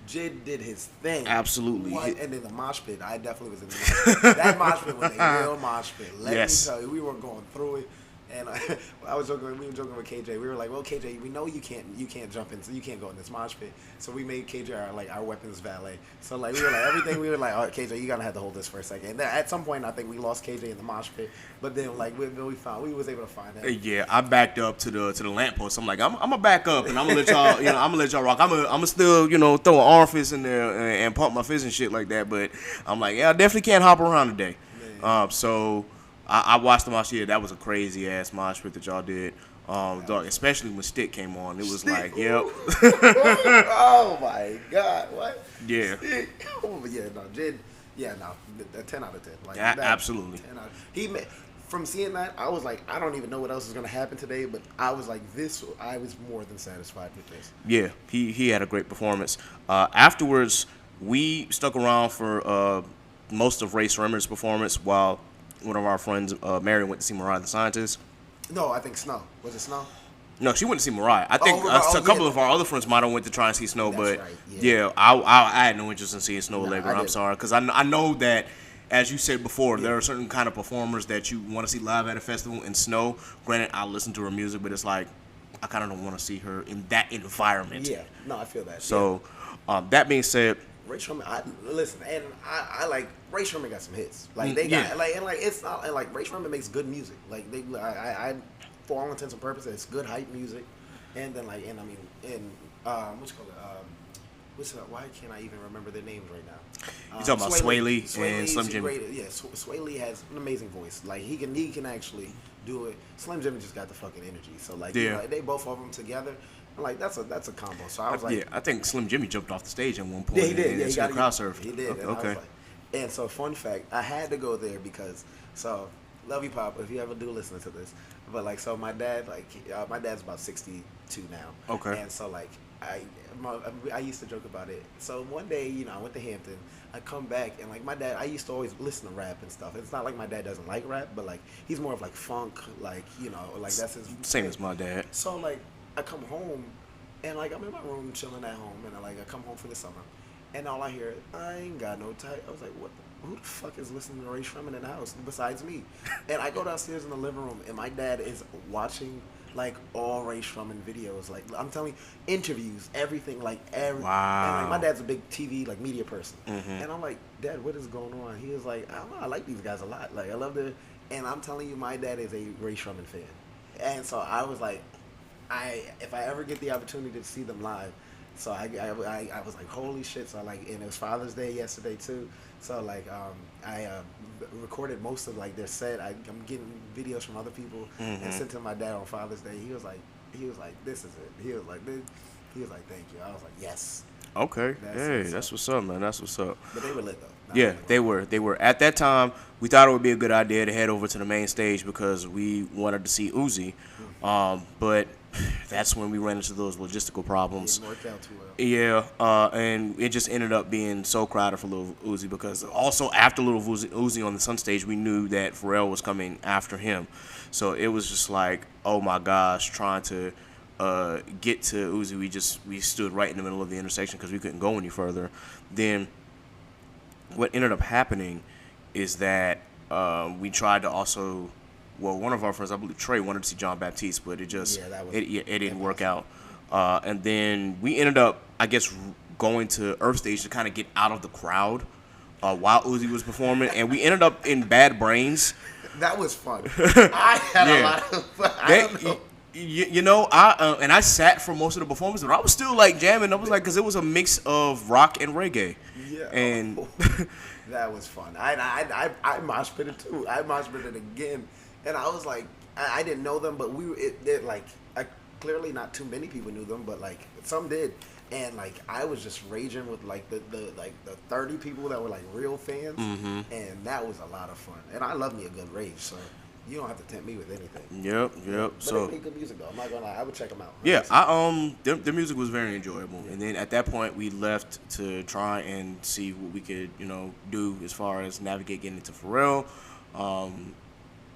[SPEAKER 4] Jid did his thing.
[SPEAKER 1] Absolutely.
[SPEAKER 4] And then the mosh pit, I definitely was in the mosh pit. That mosh pit was a real mosh pit. Let me tell you, we were going through it. And we were joking with KJ. We were like, well, KJ, we know you can't jump in, so you can't go in this mosh pit. So we made KJ our weapons valet. So we were like, everything, we were like, all right, KJ, you gotta have to hold this for a second. And then at some point, I think we lost KJ in the mosh pit. But then we was able to find that.
[SPEAKER 1] Yeah, I backed up to the lamppost. I'm like, I'm gonna back up and I'm gonna let y'all, I'm gonna let y'all rock. I'm gonna still, throw an arm fist in there and pump my fist and shit like that. But I'm like, yeah, I definitely can't hop around today. So. I watched the mosh pit. That was a crazy ass mosh pit that y'all did. Dog, especially when Stick came on. It was like, yep.
[SPEAKER 4] Oh my God, what?
[SPEAKER 1] Yeah.
[SPEAKER 4] Stick. Oh, yeah, no, Jid. Yeah, no, 10 out of 10.
[SPEAKER 1] Absolutely.
[SPEAKER 4] 10 out. From seeing that, I was like, I don't even know what else is gonna happen today, but I was like, I was more than satisfied with this.
[SPEAKER 1] Yeah, he had a great performance. Afterwards, we stuck around for most of Ray Sremmer's performance while one of our friends, Marion, went to see Mariah the Scientist.
[SPEAKER 4] No, I think Snow. Was it Snow?
[SPEAKER 1] No, she went to see Mariah. I think a couple of our other friends might have went to try and see Snow, but
[SPEAKER 4] right,
[SPEAKER 1] I had no interest in seeing Snow Allegra. I'm sorry, because I know that, as you said before, there are certain kind of performers that you want to see live at a festival. And Snow, granted, I listen to her music, but it's like I kind of don't want to see her in that environment.
[SPEAKER 4] Yeah, no, I feel that.
[SPEAKER 1] So, that being said,
[SPEAKER 4] Ray Sherman, I like Ray Sherman got some hits. Like they got it's not and like Ray Sherman makes good music. Like I for all intents and purposes, it's good hype music. And then what's it called? Why can't I even remember their names right now?
[SPEAKER 1] You talking about Sway Lee and Slim Jimmy?
[SPEAKER 4] Sway Lee has an amazing voice. Like he can actually do it. Slim Jimmy just got the fucking energy. So like they both of them together. Like that's a combo. So I was like,
[SPEAKER 1] I think Slim Jimmy jumped off the stage at one point.
[SPEAKER 4] Yeah, he did.
[SPEAKER 1] And he got crowd surfed.
[SPEAKER 4] He did.
[SPEAKER 1] Okay.
[SPEAKER 4] And so fun fact, I had to go there because love you, Pop, if you ever do listen to this. But like so my dad my dad's about 62 now.
[SPEAKER 1] Okay.
[SPEAKER 4] And so like I used to joke about it. So one day, I went to Hampton. I come back and like my dad, I used to always listen to rap and stuff. It's not like my dad doesn't like rap, but like he's more of like funk, like like that's his
[SPEAKER 1] same as my dad.
[SPEAKER 4] So like I come home and like I'm in my room chilling at home and I come home for the summer and all I hear is I ain't got no type. I was like, who the fuck is listening to Ray Sherman in the house besides me? And I go downstairs in the living room and my dad is watching like all Ray Sherman videos, like I'm telling you, interviews, everything, like
[SPEAKER 1] wow.
[SPEAKER 4] And like my dad's a big TV like media person,
[SPEAKER 1] mm-hmm.
[SPEAKER 4] and I'm like, Dad, what is going on? He was like, I don't know, I like these guys a lot, like I love the, and I'm telling you, my dad is a Ray Sherman fan, and so I was like, if I ever get the opportunity to see them live, so I was like, holy shit, so like, and it was Father's Day yesterday too, so like I recorded most of like their set. I'm getting videos from other people
[SPEAKER 1] mm-hmm.
[SPEAKER 4] and sent to my dad on Father's Day. He was like, this is it. He was like, thank you. I was like, yes.
[SPEAKER 1] Okay. That's what's up, man. That's what's up.
[SPEAKER 4] But they were lit though.
[SPEAKER 1] Yeah, they were. At that time, we thought it would be a good idea to head over to the main stage because we wanted to see Uzi. But that's when we ran into those logistical problems.
[SPEAKER 4] It didn't work out too well.
[SPEAKER 1] Yeah, and it just ended up being so crowded for Lil Uzi because also after Lil Uzi on the Sun stage, we knew that Pharrell was coming after him. So it was just like, oh my gosh, trying to get to Uzi, we stood right in the middle of the intersection because we couldn't go any further. Then what ended up happening is that we tried to also, well, one of our friends, I believe Trey, wanted to see John Baptiste, but it didn't work out. And then we ended up, I guess, going to Earth Stage to kind of get out of the crowd while Uzi was performing, and we ended up in Bad Brains.
[SPEAKER 4] That was fun. I had a lot of fun.
[SPEAKER 1] And I sat for most of the performance, but I was still like jamming. I was like, because it was a mix of rock and reggae. Yeah. And
[SPEAKER 4] that was fun. I mosh pitted too. I mosh pitted again, and I was like, I didn't know them, but clearly not too many people knew them, but like some did. And like I was just raging with like the 30 people that were like real fans,
[SPEAKER 1] mm-hmm.
[SPEAKER 4] and that was a lot of fun. And I love me a good rage, so you don't have to tempt me with anything.
[SPEAKER 1] Yep.
[SPEAKER 4] But
[SPEAKER 1] So
[SPEAKER 4] they made good music though. I'm not gonna lie, I would check them out.
[SPEAKER 1] Yeah, their music was very enjoyable, and then at that point we left to try and see what we could do as far as navigate getting into Pharrell.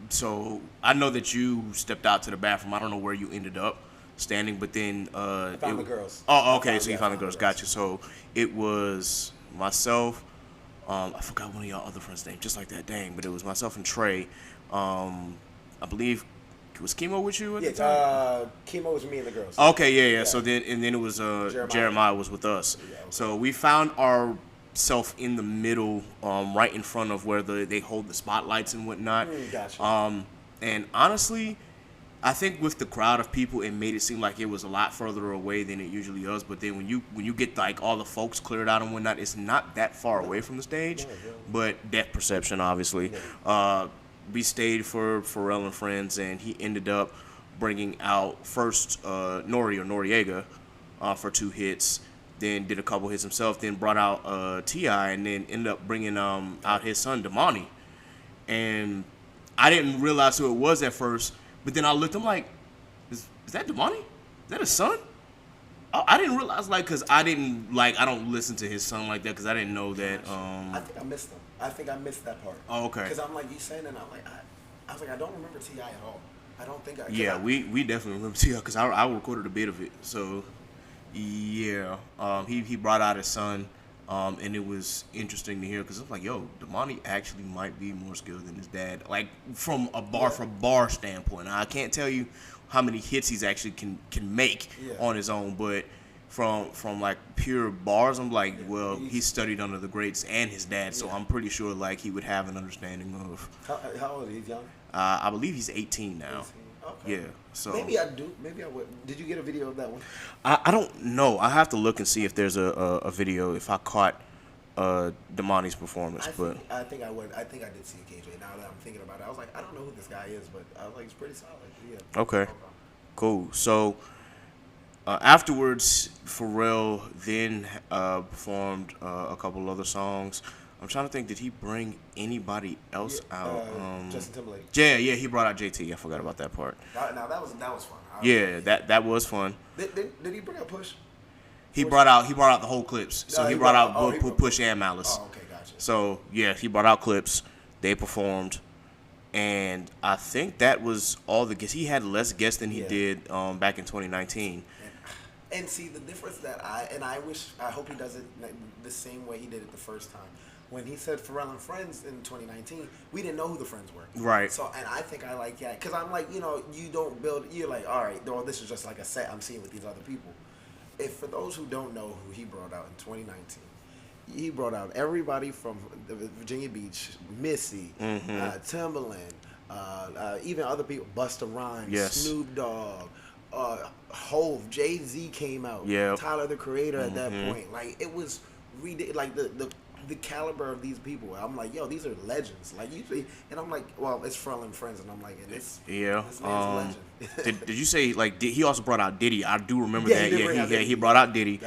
[SPEAKER 1] So I know that you stepped out to the bathroom. I don't know where you ended up standing, but then
[SPEAKER 4] I found the girls.
[SPEAKER 1] Oh, okay. So you found the girls. Gotcha. So it was myself. I forgot one of y'all other friends' name, just like that. Dang, but it was myself and Trey. I believe was Chemo with you at the time?
[SPEAKER 4] Chemo was me and the girls.
[SPEAKER 1] Okay, yeah. So then it was Jeremiah was with us.
[SPEAKER 4] Yeah, okay.
[SPEAKER 1] So we found ourselves in the middle, right in front of where they hold the spotlights and whatnot.
[SPEAKER 4] Gotcha.
[SPEAKER 1] And honestly, I think with the crowd of people, it made it seem like it was a lot further away than it usually is. But then when you get like all the folks cleared out and whatnot, it's not that far away from the stage. But depth perception, obviously. We stayed for Pharrell and Friends, and he ended up bringing out first Noriega for 2 hits, then did a couple hits himself, then brought out T.I., and then ended up bringing out his son, Damani. And I didn't realize who it was at first, but then I looked, I'm like, is that Damani? Is that his son? I didn't realize, because I don't listen to his son like that, because I didn't know that.
[SPEAKER 4] I think I missed him. I think I missed that part.
[SPEAKER 1] Oh, okay.
[SPEAKER 4] Because I'm like, you saying it, and I'm like, I was like, I don't remember T.I. at all. I don't think I.
[SPEAKER 1] Yeah, we definitely remember TR because I recorded a bit of it. So yeah, he brought out his son, and it was interesting to hear because it's like, yo, Damani actually might be more skilled than his dad, like from a bar standpoint. Now, I can't tell you how many hits he's actually can make on his own, but from like pure bars, I'm like, well, he studied under the greats and his dad, so I'm pretty sure like he would have an understanding of.
[SPEAKER 4] How old is he? He's young.
[SPEAKER 1] I believe he's 18 now.
[SPEAKER 4] 18. Okay.
[SPEAKER 1] Yeah. So
[SPEAKER 4] maybe I do. Maybe I would. Did you get a video of that one?
[SPEAKER 1] I don't know. I have to look and see if there's a video if I caught Damani's performance.
[SPEAKER 4] I think I would. I think I did see KJ. Now that I'm thinking about it, I was like, I don't know who this guy is, but I was like, he's pretty solid. Yeah.
[SPEAKER 1] Okay. Cool. So afterwards, Pharrell then performed a couple other songs. I'm trying to think, did he bring anybody else out?
[SPEAKER 4] Justin Timberlake.
[SPEAKER 1] Yeah, he brought out JT. I forgot about that part.
[SPEAKER 4] Now that was fun.
[SPEAKER 1] That was fun.
[SPEAKER 4] Did he bring out Push?
[SPEAKER 1] He brought out the whole clips. So he brought out Push and Malice.
[SPEAKER 4] Oh, okay, gotcha.
[SPEAKER 1] So yeah, he brought out clips. They performed, and I think that was all the guests. He had less guests than he did back in 2019.
[SPEAKER 4] And see the difference that I hope he does it the same way he did it the first time. When he said Pharrell and Friends in 2019, we didn't know who the friends were.
[SPEAKER 1] Right.
[SPEAKER 4] So, and I think I like that because I'm like, you don't build. You're like, all right, well, this is just like a set I'm seeing with these other people. If for those who don't know who he brought out in 2019, he brought out everybody from Virginia Beach, Missy, Timbaland, even other people, Busta Rhymes, Snoop Dogg, Hove, Jay-Z came out, Tyler the Creator at that point. Like it was like the caliber of these people. I'm like, yo, these are legends. Like usually, and I'm like, well, it's Pharrell and Friends, and I'm like, and this man's a legend.
[SPEAKER 1] did you say like he also brought out Diddy? I do remember that. He brought out Diddy.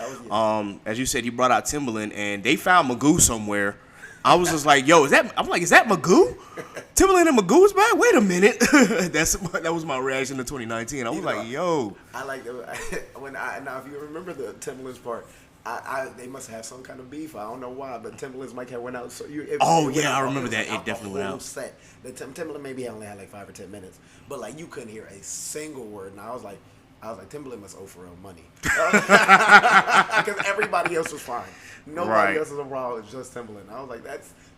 [SPEAKER 1] As you said, he brought out Timbaland, and they found Magoo somewhere. I was just like, yo, is that Magoo? Timbaland and Magoo's back? Wait a minute. That was my reaction to 2019. I was like, yo.
[SPEAKER 4] I like now if you remember the Timbaland's part. They must have some kind of beef. I don't know why, but Timbaland's mic had went out. So
[SPEAKER 1] I remember that. It definitely went out.
[SPEAKER 4] Set. The Timbaland maybe only had like 5 or 10 minutes, but like you couldn't hear a single word. And I was like, Timbaland must owe Pharrell money because everybody else was fine. Nobody else was a problem. It's just Timbaland. I was like,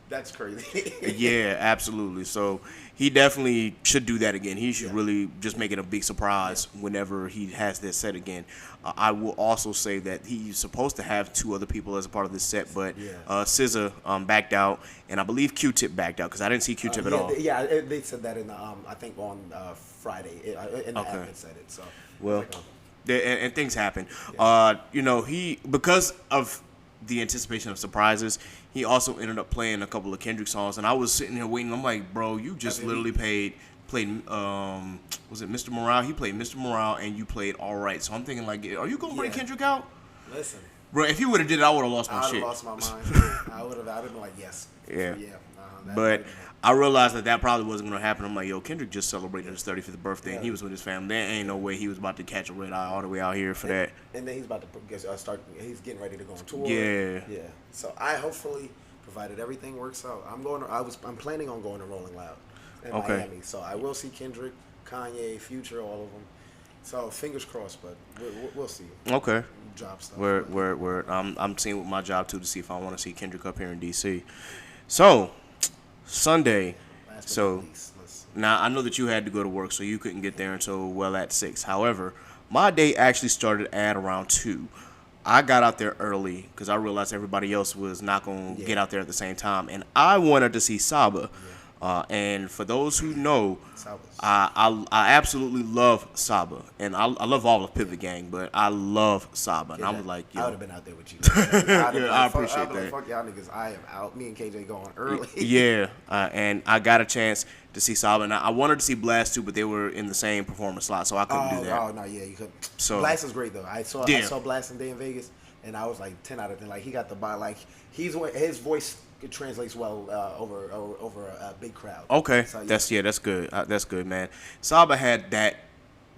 [SPEAKER 4] that's crazy.
[SPEAKER 1] Yeah, absolutely. So he definitely should do that again. He should really just make it a big surprise whenever he has this set again. I will also say that he's supposed to have 2 other people as a part of this set, but SZA backed out, and I believe Q-Tip backed out because I didn't see Q-Tip at all.
[SPEAKER 4] They said that in the I think on Friday in the app it said it. So
[SPEAKER 1] well, and things happen. He because of the anticipation of surprises, he also ended up playing a couple of Kendrick songs, and I was sitting there waiting. I'm like, bro, you just literally played was it Mr. Morale? He played Mr. Morale, and you played All Right. So I'm thinking like, are you gonna bring Kendrick out?
[SPEAKER 4] Listen,
[SPEAKER 1] bro, if you would have did it, I would have lost my shit.
[SPEAKER 4] I would have lost my mind. I would have been like, yes.
[SPEAKER 1] Yeah. But I realized that probably wasn't going to happen. I'm like, yo, Kendrick just celebrated his 35th birthday, and he was with his family. There ain't no way he was about to catch a red eye all the way out here for that.
[SPEAKER 4] And then he's about to start. He's getting ready to go on tour.
[SPEAKER 1] Yeah.
[SPEAKER 4] So I hopefully, provided everything works out, I'm planning on going to Rolling Loud in Miami. So I will see Kendrick, Kanye, Future, all of them. So fingers crossed, but we'll see.
[SPEAKER 1] Okay.
[SPEAKER 4] Job stuff.
[SPEAKER 1] Word. I'm seeing with my job too to see if I want to see Kendrick up here in DC. So Sunday. So now I know that you had to go to work, so you couldn't get there until at 6. However, my day actually started at around 2. I got out there early because I realized everybody else was not going to get out there at the same time, and I wanted to see Saba. And for those who know, I absolutely love Saba, and I love all of Pivot Gang, but I love Saba, and I was like, yo.
[SPEAKER 4] I would have been out there with you.
[SPEAKER 1] I appreciate that.
[SPEAKER 4] Fuck y'all niggas, I am out. Me and KJ going early.
[SPEAKER 1] And I got a chance to see Saba, and I wanted to see Blast too, but they were in the same performance slot, so I couldn't do that.
[SPEAKER 4] Oh no, you couldn't. So Blast is great though. I saw Blast in Day in Vegas, and I was like 10 out of 10. Like he got the body, like his voice. It translates well over a big crowd.
[SPEAKER 1] Okay, so, that's good. That's good, man. Saba had that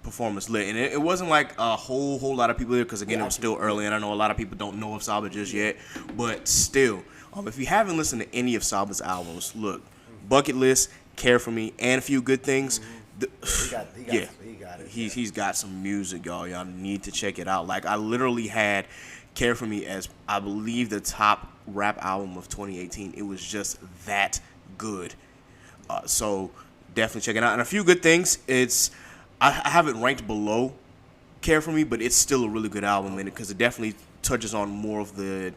[SPEAKER 1] performance lit, and it wasn't like a whole lot of people there because again it was still early, and I know a lot of people don't know of Saba just yet. But still, if you haven't listened to any of Saba's albums, look, Bucket List, Care for Me, and A Few Good Things.
[SPEAKER 4] He got it.
[SPEAKER 1] He's got some music, y'all. Y'all need to check it out. Like, I literally had Care for Me as, I believe, the top rap album of 2018. It was just that good. So definitely check it out. And a few good things. I have it ranked below Care for Me, but it's still a really good album in it because it definitely touches on more of the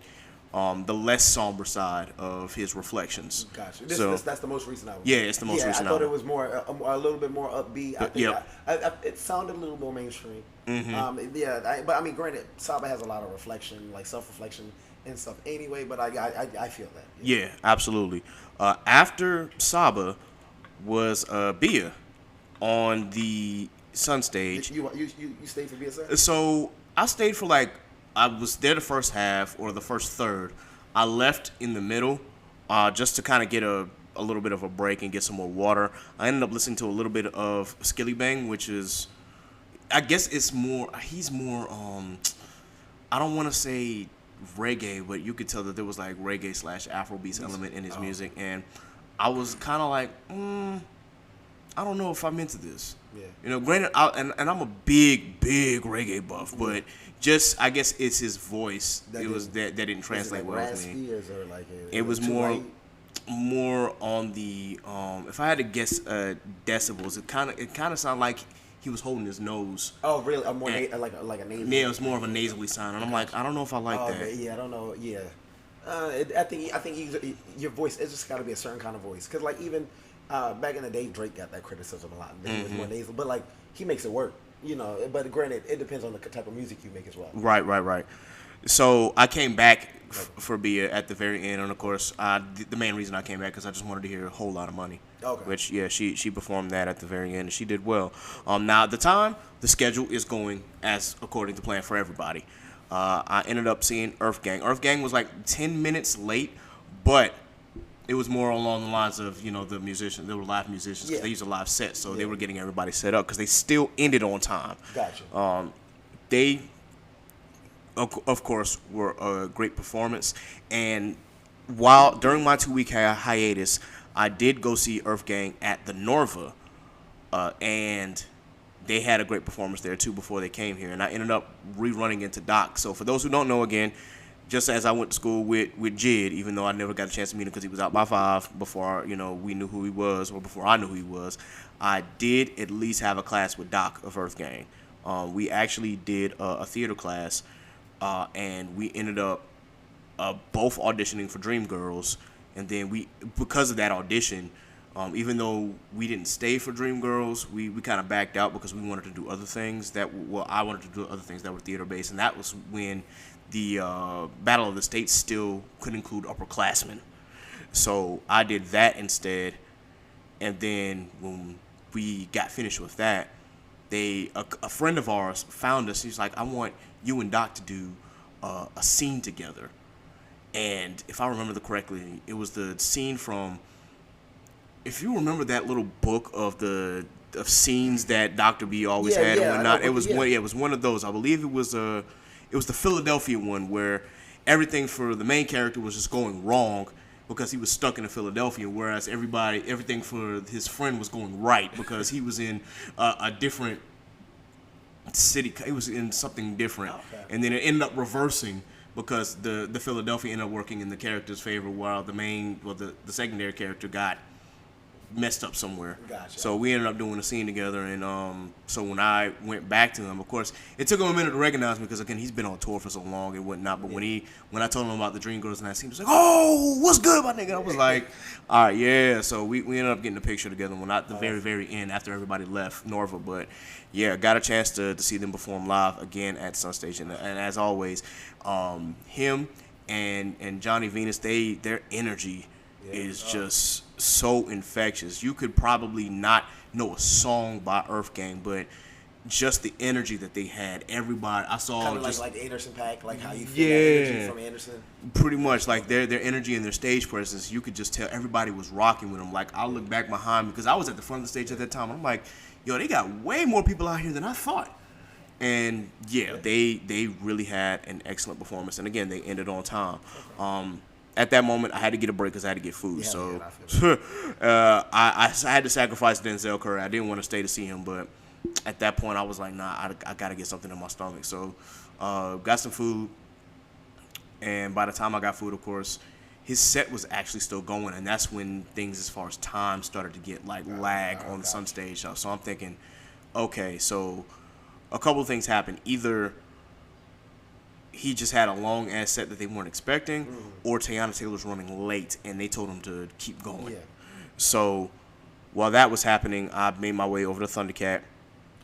[SPEAKER 1] less somber side of his reflections.
[SPEAKER 4] Gotcha. That's the most recent album.
[SPEAKER 1] Yeah, it's the most recent album.
[SPEAKER 4] I thought it was more a little bit more upbeat. I think it sounded a little more mainstream.
[SPEAKER 1] Mm-hmm.
[SPEAKER 4] But I mean, granted, Saba has a lot of reflection, like self-reflection and stuff. Anyway, but I feel that.
[SPEAKER 1] Yeah, absolutely. After Saba was Bia on the Sun stage.
[SPEAKER 4] You stayed for Bia, sir?
[SPEAKER 1] So I stayed for I was there the first half or the first third. I left in the middle just to kind of get a little bit of a break and get some more water. I ended up listening to a little bit of Skilly Bang, which is, I guess he's more, I don't want to say reggae, but you could tell that there was like reggae / Afrobeats element in his music. And I was kind of like, I don't know if I'm into this. Yeah. Granted, and I'm a big reggae buff, but just, I guess it's his voice. That didn't translate well with me. It was more on the if I had to guess decibels, it kind of sounded like he was holding his nose.
[SPEAKER 4] Oh, really? Like a nasal.
[SPEAKER 1] Yeah, it was more of a nasally sound, and I'm like, I don't know if I like that.
[SPEAKER 4] Okay, yeah, I don't know. Yeah, I think your voice, it's just got to be a certain kind of voice, because like even back in the day, Drake got that criticism a lot. He was more nasal, but like he makes it work. But granted, it depends on the type of music you make as well. Right.
[SPEAKER 1] So I came back for Bia at the very end, and of course, the main reason I came back because I just wanted to hear A Whole Lot of Money.
[SPEAKER 4] Okay.
[SPEAKER 1] Which, yeah, she performed that at the very end, and she did well. Now at the time, the schedule is going as according to plan for everybody. I ended up seeing Earth Gang. Earth Gang was like 10 minutes late, but it was more along the lines of, the musicians. They were live musicians because they used a live set, so they were getting everybody set up because they still ended on time.
[SPEAKER 4] Gotcha.
[SPEAKER 1] They, of course, were a great performance. And during my 2-week hiatus, I did go see Earth Gang at the Norva, and they had a great performance there too before they came here. And I ended up rerunning into Doc. So for those who don't know, again, just as I went to school with Jid, even though I never got a chance to meet him because he was out by 5 before, we knew who he was, or before I knew who he was, I did at least have a class with Doc of Earth Gang. We actually did a theater class, and we ended up both auditioning for Dreamgirls. And then because of that audition, even though we didn't stay for Dreamgirls, we kind of backed out because we wanted to do other things I wanted to do other things that were theater-based, and that was when the Battle of the States still could include upperclassmen. So I did that instead, and then when we got finished with that, a friend of ours found us. He's like, I want you and Doc to do a scene together. And if I remember correctly, it was the scene from, if you remember that little book of scenes that Dr. B always had and whatnot, it was one of those. I believe it was the Philadelphia one where everything for the main character was just going wrong because he was stuck in Philadelphia, whereas everything for his friend was going right because he was in a different city. It was in something different. Okay. And then it ended up reversing because the Philadelphia ended up working in the character's favor while the secondary character got messed up somewhere.
[SPEAKER 4] Gotcha.
[SPEAKER 1] So we ended up doing a scene together, and so when I went back to him, of course, it took him a minute to recognize me because again he's been on tour for so long and whatnot. But when I told him about the Dreamgirls and that scene, he was like, "Oh, what's good, my nigga?" I was like, "All right, yeah." So we ended up getting a picture together when at the very end after everybody left Norva. But yeah, got a chance to see them perform live again at Sun Station, and as always, him and Johnny Venus, their energy is just so infectious. You could probably not know a song by Earth Gang, but just the energy that they had. Everybody I saw,
[SPEAKER 4] kind of
[SPEAKER 1] just
[SPEAKER 4] like the Anderson Paak, like how you feel that energy from Anderson.
[SPEAKER 1] Pretty much like their energy and their stage presence. You could just tell everybody was rocking with them. Like I look back behind me because I was at the front of the stage at that time. I'm like, yo, they got way more people out here than I thought. And yeah, they really had an excellent performance. And again, they ended on time. at that moment, I had to get a break because I had to get food.
[SPEAKER 4] Yeah,
[SPEAKER 1] so
[SPEAKER 4] I
[SPEAKER 1] I had to sacrifice Denzel Curry. I didn't want to stay to see him, but at that point, I was like, nah, I got to get something in my stomach. So got some food, and by the time I got food, of course, his set was actually still going, and that's when things as far as time started to get like lag on the Sun Stage show. So I'm thinking, okay, so a couple of things happened. Either he just had a long ass set that they weren't expecting, or Teyana Taylor's running late and they told him to keep going.
[SPEAKER 4] Yeah.
[SPEAKER 1] So while that was happening, I made my way over to Thundercat.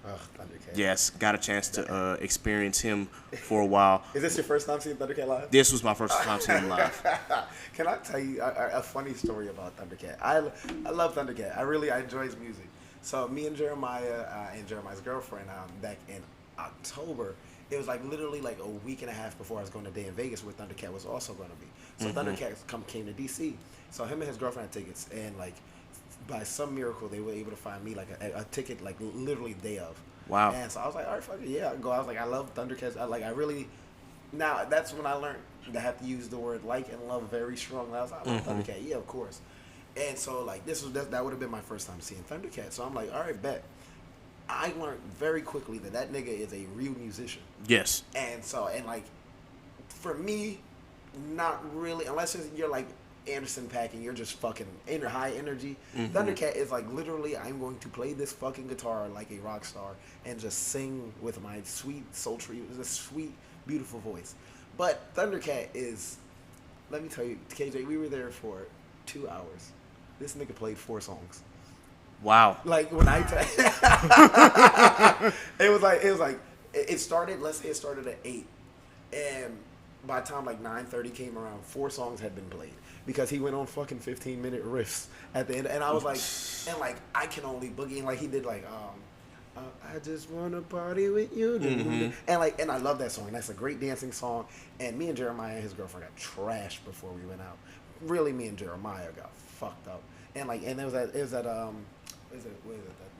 [SPEAKER 4] Thundercat.
[SPEAKER 1] Yes, got a chance to experience him for a while.
[SPEAKER 4] Is this your first time seeing Thundercat live?
[SPEAKER 1] This was my first time seeing him live.
[SPEAKER 4] Can I tell you a funny story about Thundercat? I love Thundercat. I enjoy his music. So me and Jeremiah and Jeremiah's girlfriend back in October, it was like literally like a week and a half before I was going to Day in Vegas where Thundercat was also going to be. So Thundercat came to DC. So him and his girlfriend had tickets, and like by some miracle they were able to find me like a ticket like literally day of.
[SPEAKER 1] Wow.
[SPEAKER 4] And so I was like, all right, fuck it, yeah, I'll go. I was like, I love Thundercats. Now that's when I learned to have to use the word like and love very strongly. I was like, I love Thundercat, yeah, of course. And so like that would have been my first time seeing Thundercat. So I'm like, all right, bet. I learned very quickly that nigga is a real musician.
[SPEAKER 1] Yes.
[SPEAKER 4] And so, like, for me, not really, unless you're like Anderson .Paak and you're just fucking high energy. Thundercat is like literally, I'm going to play this fucking guitar like a rock star and just sing with my sweet, sultry, sweet, beautiful voice. But Thundercat is, let me tell you, KJ, we were there for 2 hours. This nigga played 4 songs.
[SPEAKER 1] Wow.
[SPEAKER 4] Like when it started. Let's say it started at 8, and by the time like 9:30 came around, 4 songs had been played because he went on fucking 15-minute riffs at the end, and I was like, and like I can only boogie, and like he did like I just wanna party with you, and I love that song. That's a great dancing song. And me and Jeremiah and his girlfriend got trashed before we went out. Really, me and Jeremiah got fucked up, and like it was at what is it, the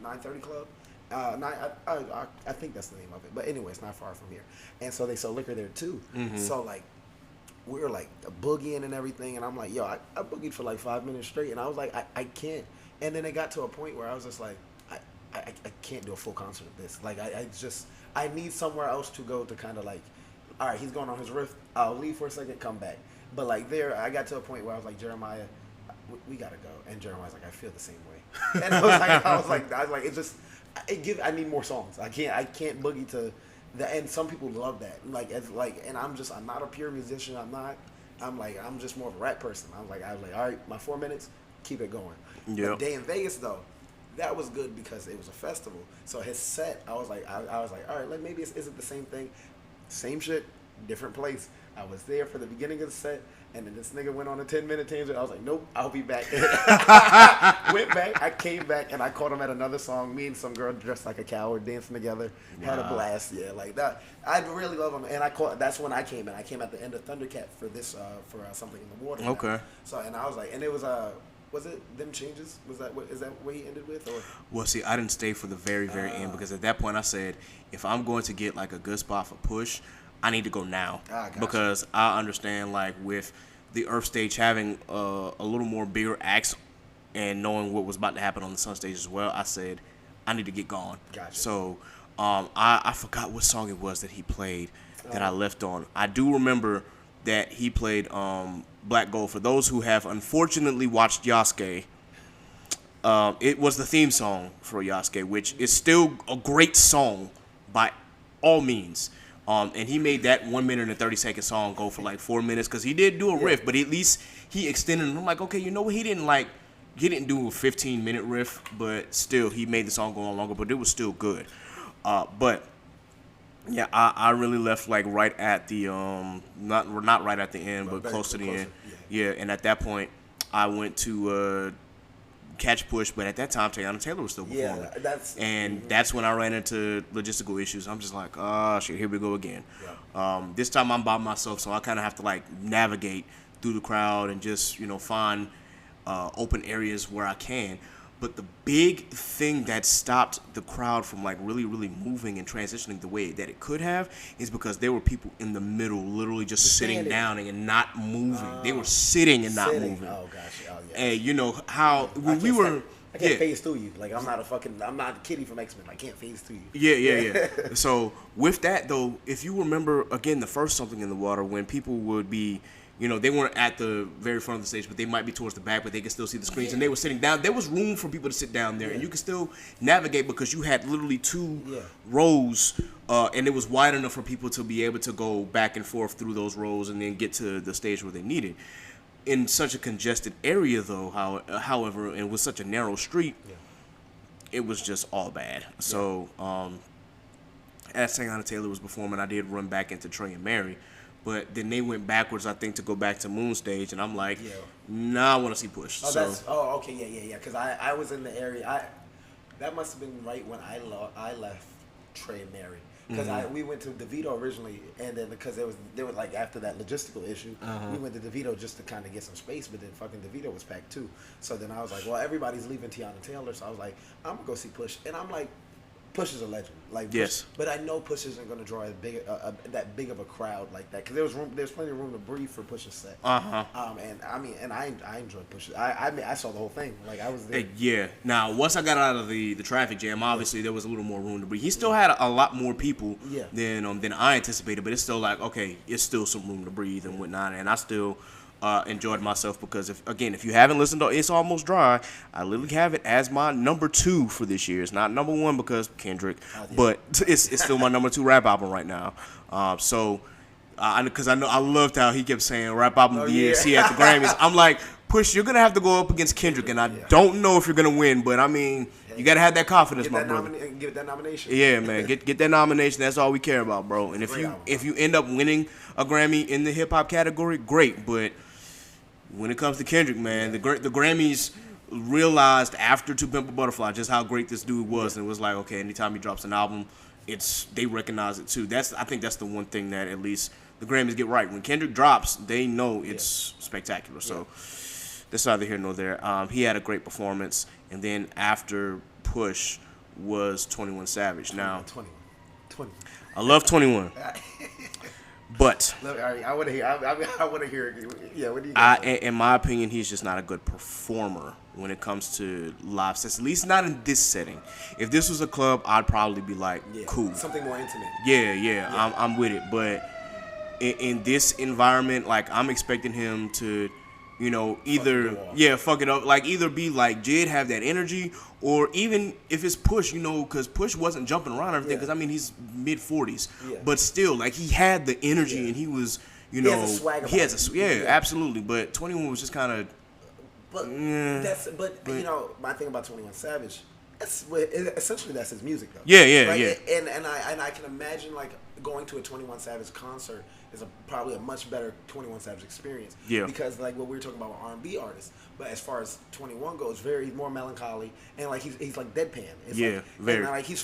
[SPEAKER 4] 930 Club? I think that's the name of it. But anyway, it's not far from here. And so they sell liquor there too. So like, we were like boogieing and everything. And I'm like, yo, I boogied for like 5 minutes straight. And I was like, I can't. And then it got to a point where I was just like, I can't do a full concert of this. Like, I need somewhere else to go to kind of like, all right, he's going on his riff. I'll leave for a second, come back. But like there, I got to a point where I was like, Jeremiah, we gotta go. And Jeremiah's like, I feel the same way. And I was like, it's just, I need more songs. I can't boogie to the, and some people love that. And I'm not a pure musician. I'm just more of a rap person. I was like, all right, my 4 minutes, keep it going.
[SPEAKER 1] Yeah.
[SPEAKER 4] Day in Vegas though, that was good because it was a festival. So his set, I was like, all right, like maybe is it the same thing? Same shit, different place. I was there for the beginning of the set, and then this nigga went on a 10-minute tangent. I was like, nope, I'll be back. Went back, I came back, and I caught him at another song. Me and some girl dressed like a coward dancing together. Had a blast, yeah, like that. I really love him, and that's when I came in. I came at the end of Thundercat for this, for Something in the Water.
[SPEAKER 1] Okay.
[SPEAKER 4] So, and I was like, and it was it Them Changes? Is that what he ended with? Or?
[SPEAKER 1] Well, see, I didn't stay for the very, very end because at that point I said, if I'm going to get like a good spot for Push, I need to go now because I understand like with the Earth stage having a little more bigger acts and knowing what was about to happen on the Sun stage as well, I said I need to get gone.
[SPEAKER 4] Gotcha.
[SPEAKER 1] So I forgot what song it was that he played that I left on. I do remember that he played Black Gold. For those who have unfortunately watched Yasuke, it was the theme song for Yasuke, which is still a great song by all means. And he made that 1 minute and 30-second song go for like 4 minutes because he did do a riff, but at least he extended it. I'm like, okay, you know what? He didn't do a 15-minute riff, but still he made the song go on longer, but it was still good. But yeah, I really left like right at the not right at the end, but close to the end. Yeah, and at that point I went to catch Push, but at that time Teyana Taylor was still performing. Yeah, that's when I ran into logistical issues. I'm just like, oh shit, here we go again. Yeah. This time I'm by myself, so I kind of have to like navigate through the crowd and just find open areas where I can. But the big thing that stopped the crowd from like really, really moving and transitioning the way that it could have is because there were people in the middle literally just sitting down and not moving. They were sitting and not moving.
[SPEAKER 4] Oh, gotcha. Oh, yeah.
[SPEAKER 1] And you know how when we were...
[SPEAKER 4] I can't phase through you. Like, I'm not Kitty from X-Men. I can't phase through you.
[SPEAKER 1] Yeah. So with that though, if you remember again the first Something in the Water, when people would be, you know, they weren't at the very front of the stage, but they might be towards the back, but they could still see the screens, and they were sitting down. There was room for people to sit down there, and you could still navigate because you had literally two rows, and it was wide enough for people to be able to go back and forth through those rows and then get to the stage where they needed. In such a congested area, though, however, and with such a narrow street, it was just all bad. So, as Tayana Taylor was performing, I did run back into Trey and Mary. But then they went backwards, I think, to go back to Moon Stage, and I'm like, nah, I want to see Push.
[SPEAKER 4] Okay, yeah. Because I was in the area. That must have been right when I left Trey and Mary. Because we went to DeVito originally, and then because there was like after that logistical issue, we went to DeVito just to kind of get some space. But then fucking DeVito was packed too. So then I was like, well, everybody's leaving Tiana Taylor, so I was like, I'm gonna go see Push, and I'm like, Push is a legend, like Push, but I know Push isn't gonna draw as big that big of a crowd like that because there's plenty of room to breathe for Push's set. And I enjoyed Push. I saw the whole thing, like I was there.
[SPEAKER 1] Yeah. Now once I got out of the traffic jam, obviously there was a little more room to breathe. He still had a lot more people than I anticipated, but it's still like okay, it's still some room to breathe and whatnot, and I still. Enjoyed myself because if you haven't listened to It's Almost Dry, I literally have it as my number 2 for this year. It's not number 1 because Kendrick, but it's still my number 2 rap album right now. Because I know I loved how he kept saying rap album of the year, see at the Grammys. I'm like, Push, you're gonna have to go up against Kendrick, and I don't know if you're gonna win, but I mean, you gotta have that confidence, my brother.
[SPEAKER 4] Get that nomination.
[SPEAKER 1] Yeah, man, get that nomination. That's all we care about, bro. And if you end up winning a Grammy in the hip hop category, great, but when it comes to Kendrick, man, the Grammys realized after To Pimp a Butterfly just how great this dude was, and it was like, okay, anytime he drops an album, they recognize it too. I think that's the one thing that at least the Grammys get right. When Kendrick drops, they know it's spectacular. So that's neither here nor there. He had a great performance, and then after Push was 21 Savage. Now,
[SPEAKER 4] 21.
[SPEAKER 1] I love 21. But
[SPEAKER 4] look, I want to hear. I want to hear it. Yeah, what do you guys
[SPEAKER 1] in my opinion, he's just not a good performer when it comes to live sets. At least not in this setting. If this was a club, I'd probably be like, cool,
[SPEAKER 4] something more intimate.
[SPEAKER 1] Yeah. I'm with it. But in this environment, like I'm expecting him to, you know, either fuck it up, like either be like Jid, have that energy, or even if it's Push, you know, because Push wasn't jumping around everything, because I mean he's mid 40s, but still, like he had the energy and he was, you know, he has a absolutely. But 21 was just kind of,
[SPEAKER 4] but you know, my thing about 21 Savage, essentially that's his music though.
[SPEAKER 1] Yeah.
[SPEAKER 4] And I can imagine like going to a 21 Savage concert is probably a much better 21 Savage experience. Yeah. Because like what we were talking about with R&B artists, but as far as 21 goes, he's more melancholy and like he's like deadpan. It's very. And like his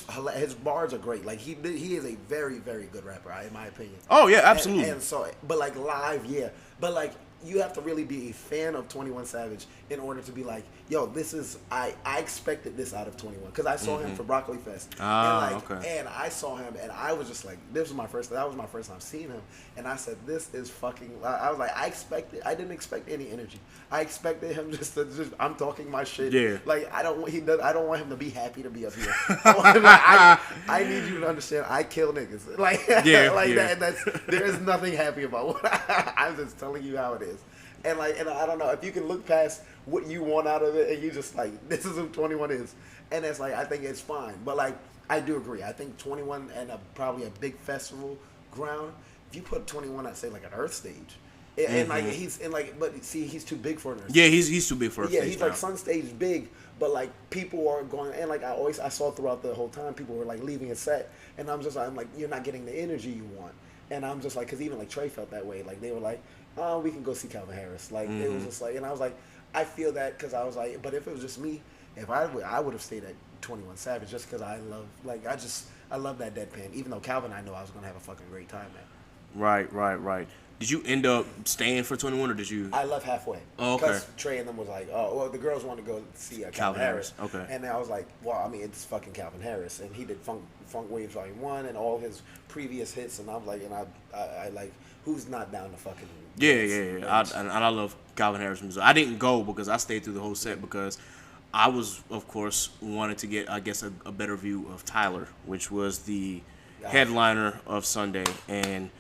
[SPEAKER 4] bars are great. Like he is a very, very good rapper, in my opinion.
[SPEAKER 1] Oh yeah, absolutely.
[SPEAKER 4] And so, but like live, but like you have to really be a fan of 21 Savage in order to be like, yo, this is I expected this out of 21 because I saw him for Broccoli Fest, and I saw him and I was just like, that was my first time seeing him, and I said, this is fucking. I was like, I didn't expect any energy. I expected him just I'm talking my shit. Yeah. Like I don't want him to be happy to be up here. I need you to understand. I kill niggas. Like that. There is nothing happy about what I'm just telling you how it is. And I don't know if you can look past what you want out of it and you just like, this is who 21 is, and it's like I think it's fine. But like I do agree. I think 21 and probably a big festival ground. If you put 21 at say like an Earth stage, and like but see he's too big for an Earth.
[SPEAKER 1] Yeah, he's too big for Earth.
[SPEAKER 4] Yeah,
[SPEAKER 1] stage
[SPEAKER 4] he's like Sun Stage is big, but like people are going, and like I saw throughout the whole time people were like leaving a set, and I'm like you're not getting the energy you want, and I'm just like because even like Trey felt that way. Like they were like, oh, we can go see Calvin Harris. Like it was just like, and I was like, I feel that because I was like, but if it was just me, if I would have stayed at 21 Savage just because I love that deadpan. Even though Calvin, I know I was gonna have a fucking great time, man.
[SPEAKER 1] Right. Did you end up staying for 21 or did you?
[SPEAKER 4] I left halfway.
[SPEAKER 1] Oh, okay.
[SPEAKER 4] Because Trey and them was like, oh, well, the girls wanted to go see Calvin Harris.
[SPEAKER 1] Okay.
[SPEAKER 4] And I was like, well, I mean, it's fucking Calvin Harris. And he did Funk Waves Volume 1 and all his previous hits. And I'm like, and I like, who's not down to fucking...
[SPEAKER 1] Yeah. I love Calvin Harris music. I didn't go because I stayed through the whole set because I was, of course, wanted to get, I guess, a better view of Tyler, which was the headliner of Sunday. And...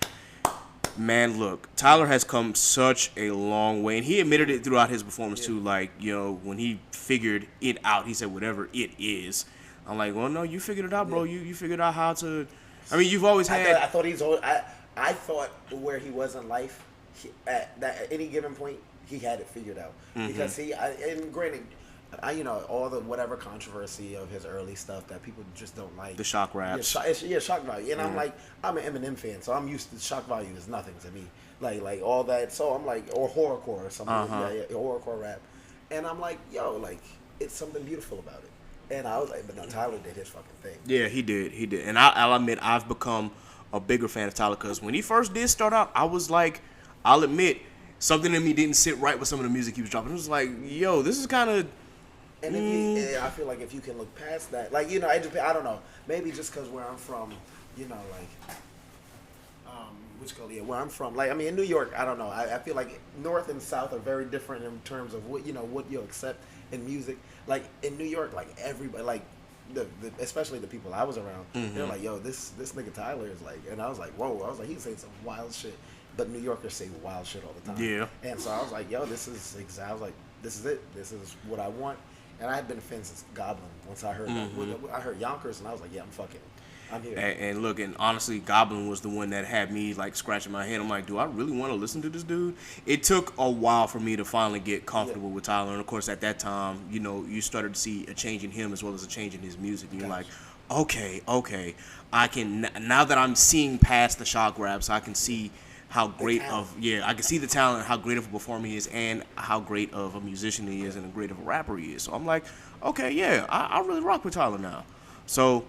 [SPEAKER 1] man, look, Tyler has come such a long way, and he admitted it throughout his performance too. Like, you know, when he figured it out, he said, "Whatever it is." I'm like, "Well, no, you figured it out, bro. You figured out how to." I mean, you've always had.
[SPEAKER 4] I thought he's. I thought where he was in life, at any given point, he had it figured out because and granted. You know, all the whatever controversy of his early stuff that people just don't like.
[SPEAKER 1] The shock raps.
[SPEAKER 4] Yeah, shock value. And I'm like, I'm an Eminem fan, so I'm used to shock value is nothing to me. Like all that. So I'm like, or horrorcore or something. Horrorcore rap. And I'm like, yo, like, it's something beautiful about it. And I was like, but no, Tyler did his fucking thing.
[SPEAKER 1] Yeah, he did. And I'll admit, I've become a bigger fan of Tyler because when he first did start out, I was like, I'll admit, something in me didn't sit right with some of the music he was dropping. It was like, yo, this is kind of...
[SPEAKER 4] And if I feel like if you can look past that, like, you know, I don't know, maybe just because where I'm from, you know, like, where I'm from, like, I mean, in New York, I don't know, I feel like North and South are very different in terms of what, you know, what you'll accept in music. Like, in New York, like, everybody, like, especially the people I was around, they're like, yo, this nigga Tyler is like, and I was like, whoa, I was like, he's saying some wild shit, but New Yorkers say wild shit all the time.
[SPEAKER 1] Yeah.
[SPEAKER 4] And so I was like, yo, this is it, this is what I want. And I had been a fan since Goblin. Once I heard I heard Yonkers, and I was like, yeah, I'm here.
[SPEAKER 1] And look, and honestly, Goblin was the one that had me like scratching my head. I'm like, do I really want to listen to this dude? It took a while for me to finally get comfortable with Tyler. And of course, at that time, you know, you started to see a change in him as well as a change in his music. And you're like, okay, I can, now that I'm seeing past the shock raps, I can see how great I can see the talent, how great of a performer he is, and how great of a musician he is, and how great of a rapper he is. So I'm like, okay, yeah, I really rock with Tyler now. So,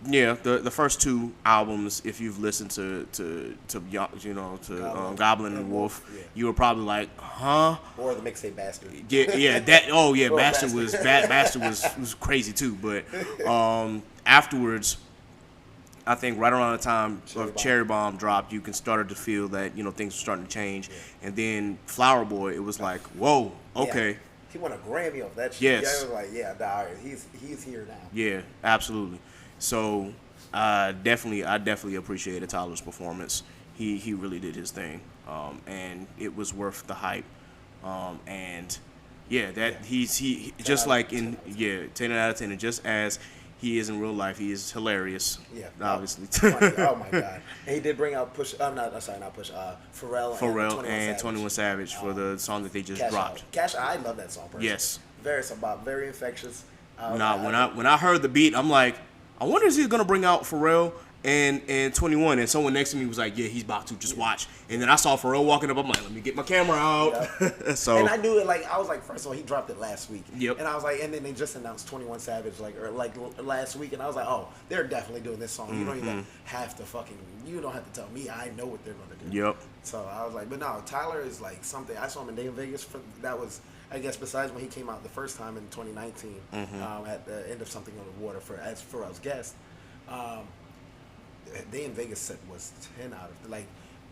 [SPEAKER 1] yeah, the first two albums, if you've listened to Goblin and Wolf, you were probably like, huh?
[SPEAKER 4] Or the mixtape Bastard.
[SPEAKER 1] Yeah, Bastard was crazy too. But afterwards, I think right around the time Cherry Bomb dropped, you can started to feel that, you know, things were starting to change. Yeah. And then Flower Boy, it was like, whoa, okay.
[SPEAKER 4] Yeah. He won a Grammy off that shit.
[SPEAKER 1] Yes.
[SPEAKER 4] Yeah, I was like, all right, he's here now.
[SPEAKER 1] Yeah, absolutely. So I definitely appreciated Tyler's performance. He really did his thing, and it was worth the hype. And he's just like in 10 out of 10, and just as he is in real life, he is hilarious. Yeah, obviously.
[SPEAKER 4] Oh my god! And he did bring out Pharrell
[SPEAKER 1] and 21 Savage for the song that they just dropped.
[SPEAKER 4] Cash, I love that song personally.
[SPEAKER 1] Yes.
[SPEAKER 4] Very infectious.
[SPEAKER 1] When I heard the beat, I'm like, I wonder if he's gonna bring out Pharrell and 21, and someone next to me was like, yeah, he's about to, just watch. And then I saw Pharrell walking up, I'm like, let me get my camera out.
[SPEAKER 4] Yep. So, and I knew it, like, I was like, first of all, he dropped it last week.
[SPEAKER 1] Yep.
[SPEAKER 4] And I was like, and then they just announced 21 Savage last week, and I was like, oh, they're definitely doing this song. You don't even have to you don't have to tell me, I know what they're gonna do.
[SPEAKER 1] Yep.
[SPEAKER 4] So I was like, but no, Tyler is like something. I saw him in Day in Vegas, that was, I guess, besides when he came out the first time in 2019, at the end of Something on the Water as Pharrell's guest. Day in Vegas set was 10 out of, like,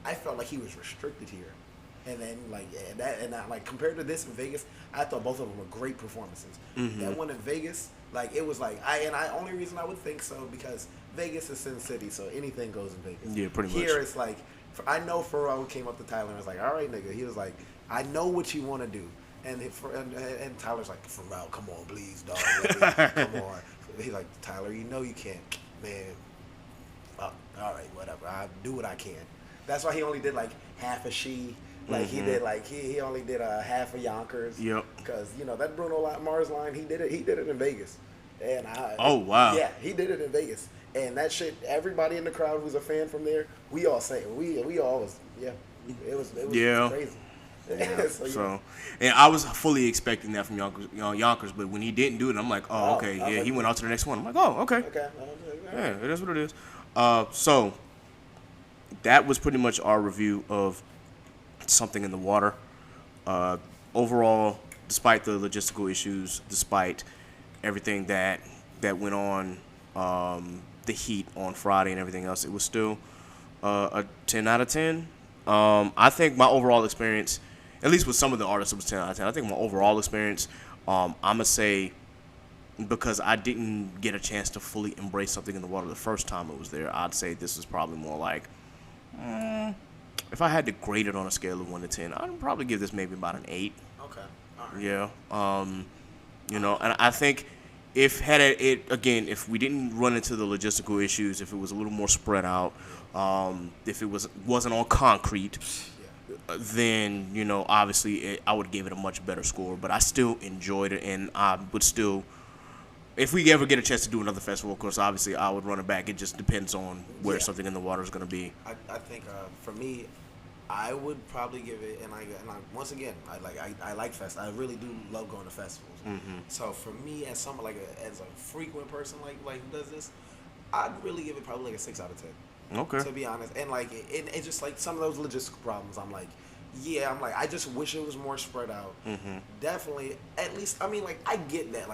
[SPEAKER 4] I felt like he was restricted here, and then like compared to this in Vegas, I thought both of them were great performances. That one in Vegas, like, it was like only reason I would think so because Vegas is Sin City, so anything goes in Vegas.
[SPEAKER 1] Yeah, pretty much.
[SPEAKER 4] Here it's like, I know Pharrell came up to Tyler and was like, all right, nigga. He was like, I know what you want to do, and Tyler's like, Pharrell, come on, please, dog, come on. He's like, Tyler, you know you can't, man. All right, whatever. I do what I can. That's why he only did like half a She. Like he did like he only did half of Yonkers.
[SPEAKER 1] Yep.
[SPEAKER 4] Because that Bruno Mars line, he did it in Vegas. And
[SPEAKER 1] oh wow.
[SPEAKER 4] Yeah, he did it in Vegas. And that shit, everybody in the crowd who's a fan from there, we all say we all was it was crazy.
[SPEAKER 1] Yeah. So, and I was fully expecting that from Yonkers, but when he didn't do it, I'm like, oh, okay, yeah, he went on to the next one. I'm like, oh, okay. Yeah, it is what it is. So that was pretty much our review of something in the water. Overall, despite the logistical issues, despite everything that went on, the heat on Friday and everything else, it was still a 10 out of 10. I think my overall experience, at least with some of the artists, it was 10 out of 10. I think my overall experience, I'm going to say, because I didn't get a chance to fully embrace something in the water the first time it was there, I'd say this is probably more like, if I had to grade it on a scale of 1 to 10, I'd probably give this maybe about an 8.
[SPEAKER 4] Okay. All right.
[SPEAKER 1] Yeah. You know, and I think if if we didn't run into the logistical issues, if it was a little more spread out, if it wasn't on concrete, then, you know, obviously I would give it a much better score. But I still enjoyed it, and I would still, if we ever get a chance to do another festival, of course, obviously I would run it back. It just depends on where something in the water is going to be.
[SPEAKER 4] I think for me, I would probably give it, and I once again, I like fest. I really do love going to festivals.
[SPEAKER 1] Mm-hmm.
[SPEAKER 4] So for me, as someone as a frequent person like who does this, I'd really give it probably like a 6 out of 10.
[SPEAKER 1] Okay.
[SPEAKER 4] To be honest, and like it just like some of those logistical problems, I'm like, I just wish it was more spread out.
[SPEAKER 1] Mm-hmm.
[SPEAKER 4] Definitely, at least I get that,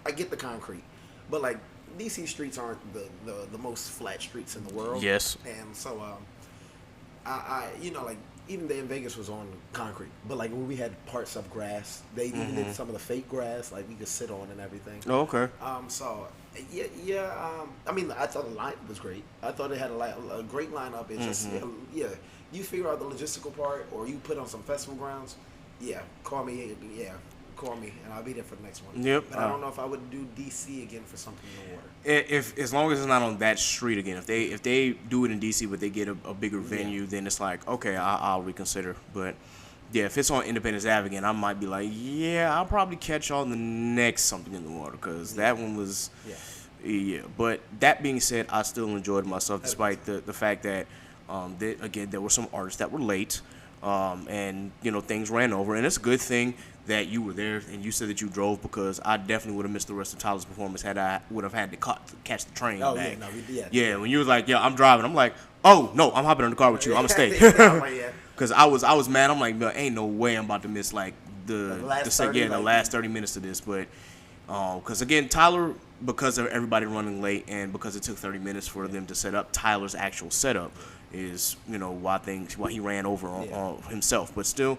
[SPEAKER 4] I get the concrete, but like DC streets aren't the most flat streets in the world.
[SPEAKER 1] Yes.
[SPEAKER 4] And so I even in Vegas was on concrete, but like when we had parts of grass, they even did some of the fake grass, like we could sit on and everything.
[SPEAKER 1] Oh, okay.
[SPEAKER 4] So I mean, I thought the lineup was great. I thought it had a great lineup. It's just you figure out the logistical part, or you put on some festival grounds. Call me, and I'll be there for the next one.
[SPEAKER 1] Yep.
[SPEAKER 4] But I don't know if I would do DC again for something in the water.
[SPEAKER 1] If as long as it's not on that street again. If they do it in DC, but they get a bigger venue, then it's like, okay, I'll reconsider. But yeah, if it's on Independence Ave again, I might be like, I'll probably catch on the next something in the water, because that one was But that being said, I still enjoyed myself despite the fact that there were some artists that were late, and you know, things ran over, and it's a good thing that you were there and you said that you drove, because I definitely would have missed the rest of Tyler's performance had I would have had to catch the train back. When you was like, I'm driving, I'm like, oh no, I'm hopping in the car with you, I'm gonna stay. Because I was mad. I'm like, ain't no way I'm about to miss like the last 30 minutes of this. But because again, Tyler, because of everybody running late and because it took 30 minutes for them to set up, Tyler's actual setup is, you know, why he ran over on himself. But still,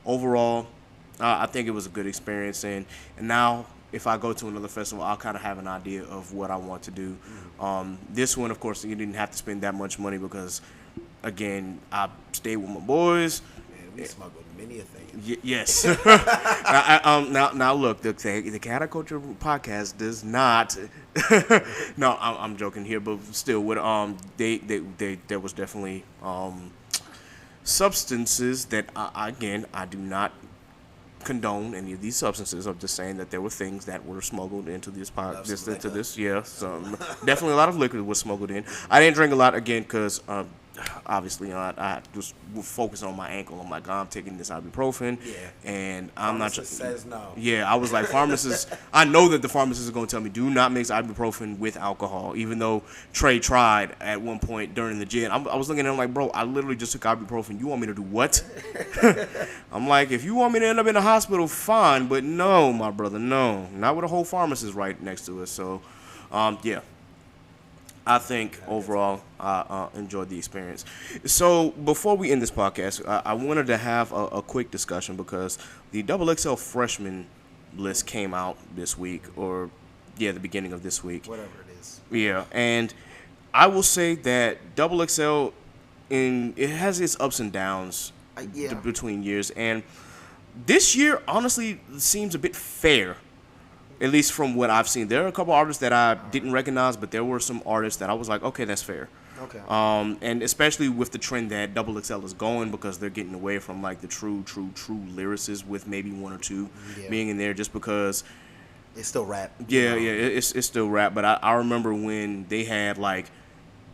[SPEAKER 1] overall, I think it was a good experience. And now, if I go to another festival, I'll kind of have an idea of what I want to do. This one, of course, you didn't have to spend that much money because, again, I stayed with my boys.
[SPEAKER 4] Man, we smuggled many a thing.
[SPEAKER 1] Yes. Now look, the Chaotic Culture podcast does not. No, I'm joking here, but still, with there was definitely substances that I do not condone any of these substances. I'm just saying that there were things that were smuggled into this definitely a lot of liquor was smuggled in. I didn't drink a lot again because obviously I just focused on my ankle. I'm like, I'm taking this ibuprofen, and I'm not.
[SPEAKER 4] Says no.
[SPEAKER 1] Yeah, I was like, pharmacist. I know that the pharmacist is going to tell me do not mix ibuprofen with alcohol. Even though Trey tried at one point during the gin, I was looking at him like, bro, I literally just took ibuprofen. You want me to do what? I'm like, if you want me to end up in the hospital, fine, but no, my brother, no, not with a whole pharmacist right next to us. So, I think overall I enjoyed the experience. So before we end this podcast, I wanted to have a quick discussion because the XXL freshman list came out this week, or the beginning of this week.
[SPEAKER 4] Whatever it is.
[SPEAKER 1] Yeah, and I will say that XXL it has its ups and downs between years, and this year honestly seems a bit fair. At least from what I've seen. There are a couple artists that I didn't recognize, but there were some artists that I was like, okay, that's fair.
[SPEAKER 4] Okay.
[SPEAKER 1] And especially with the trend that XXL is going, because they're getting away from like the true lyricists, with maybe one or two being in there, just because
[SPEAKER 4] it's still rap.
[SPEAKER 1] It's still rap. But I remember when they had like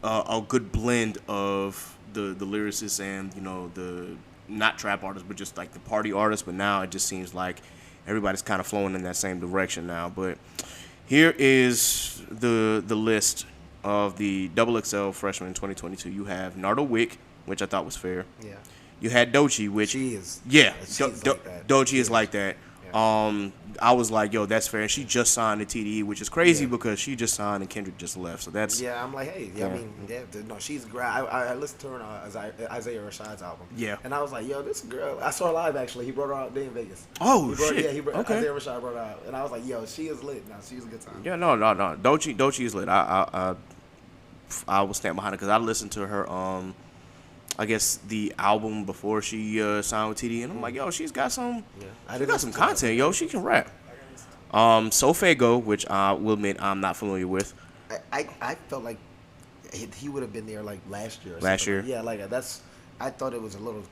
[SPEAKER 1] a good blend of the lyricists and, you know, the not trap artists, but just like the party artists. But now it just seems like everybody's kind of flowing in that same direction now. But here is the list of the XXL freshman in 2022. You have Nardo Wick, which I thought was fair.
[SPEAKER 4] Yeah.
[SPEAKER 1] You had Doechii, which
[SPEAKER 4] She is.
[SPEAKER 1] yeah,
[SPEAKER 4] She's like that.
[SPEAKER 1] Doechii is like that.
[SPEAKER 4] Yeah.
[SPEAKER 1] I was like, yo, that's fair. And she just signed to TDE, which is crazy
[SPEAKER 4] Yeah.
[SPEAKER 1] because she just signed and Kendrick just left. So that's
[SPEAKER 4] Yeah, I'm like, hey, I mean, no, she's great. I listened to her on Isaiah Rashad's album.
[SPEAKER 1] Yeah.
[SPEAKER 4] And I was like, yo, this girl. I saw her live actually. He brought her out there in Vegas.
[SPEAKER 1] Oh,
[SPEAKER 4] shit. Yeah,
[SPEAKER 1] Okay.
[SPEAKER 4] Isaiah Rashad brought her out, and I was like, yo, she is lit. Now she's a good time.
[SPEAKER 1] Yeah, no. Doechii is lit. I will stand behind it because I listened to her. I guess the album before she signed with TDE, and I'm like, yo, she's got some.
[SPEAKER 4] Yeah.
[SPEAKER 1] She got some content, yo. She can rap. Sofego, which I will admit I'm not familiar with.
[SPEAKER 4] I felt like he would have been there like last year. Or
[SPEAKER 1] Last
[SPEAKER 4] something.
[SPEAKER 1] year?
[SPEAKER 4] Yeah, like that's. I thought it was a little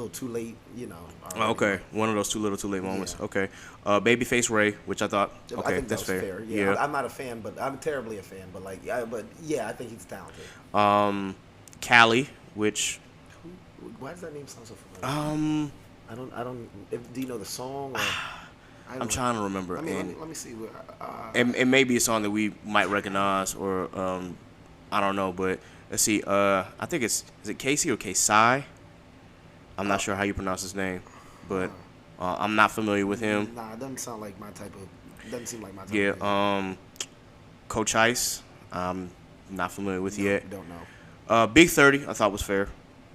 [SPEAKER 4] too late, you know.
[SPEAKER 1] Okay, one of those too little, too late moments.
[SPEAKER 4] Yeah.
[SPEAKER 1] Okay, Babyface Ray, which I thought,
[SPEAKER 4] I
[SPEAKER 1] okay,
[SPEAKER 4] think
[SPEAKER 1] that's
[SPEAKER 4] that was
[SPEAKER 1] fair.
[SPEAKER 4] Yeah, I'm not a fan, but I'm terribly a fan. But like, yeah, I think he's talented.
[SPEAKER 1] Cali, which
[SPEAKER 4] Why does that name sound so familiar? I don't. Do you know the song? Or,
[SPEAKER 1] I'm trying to remember.
[SPEAKER 4] I mean,
[SPEAKER 1] and
[SPEAKER 4] let me see.
[SPEAKER 1] it may be a song that we might recognize, or I don't know, but let's see. I think is it Casey or Kasai? I'm not sure how you pronounce his name, but I'm not familiar with him.
[SPEAKER 4] Nah, it doesn't sound like my type of. Doesn't seem like my type.
[SPEAKER 1] Yeah,
[SPEAKER 4] of music.
[SPEAKER 1] Coach Ice, I'm not familiar with yet.
[SPEAKER 4] Don't know.
[SPEAKER 1] Big 30, I thought was fair.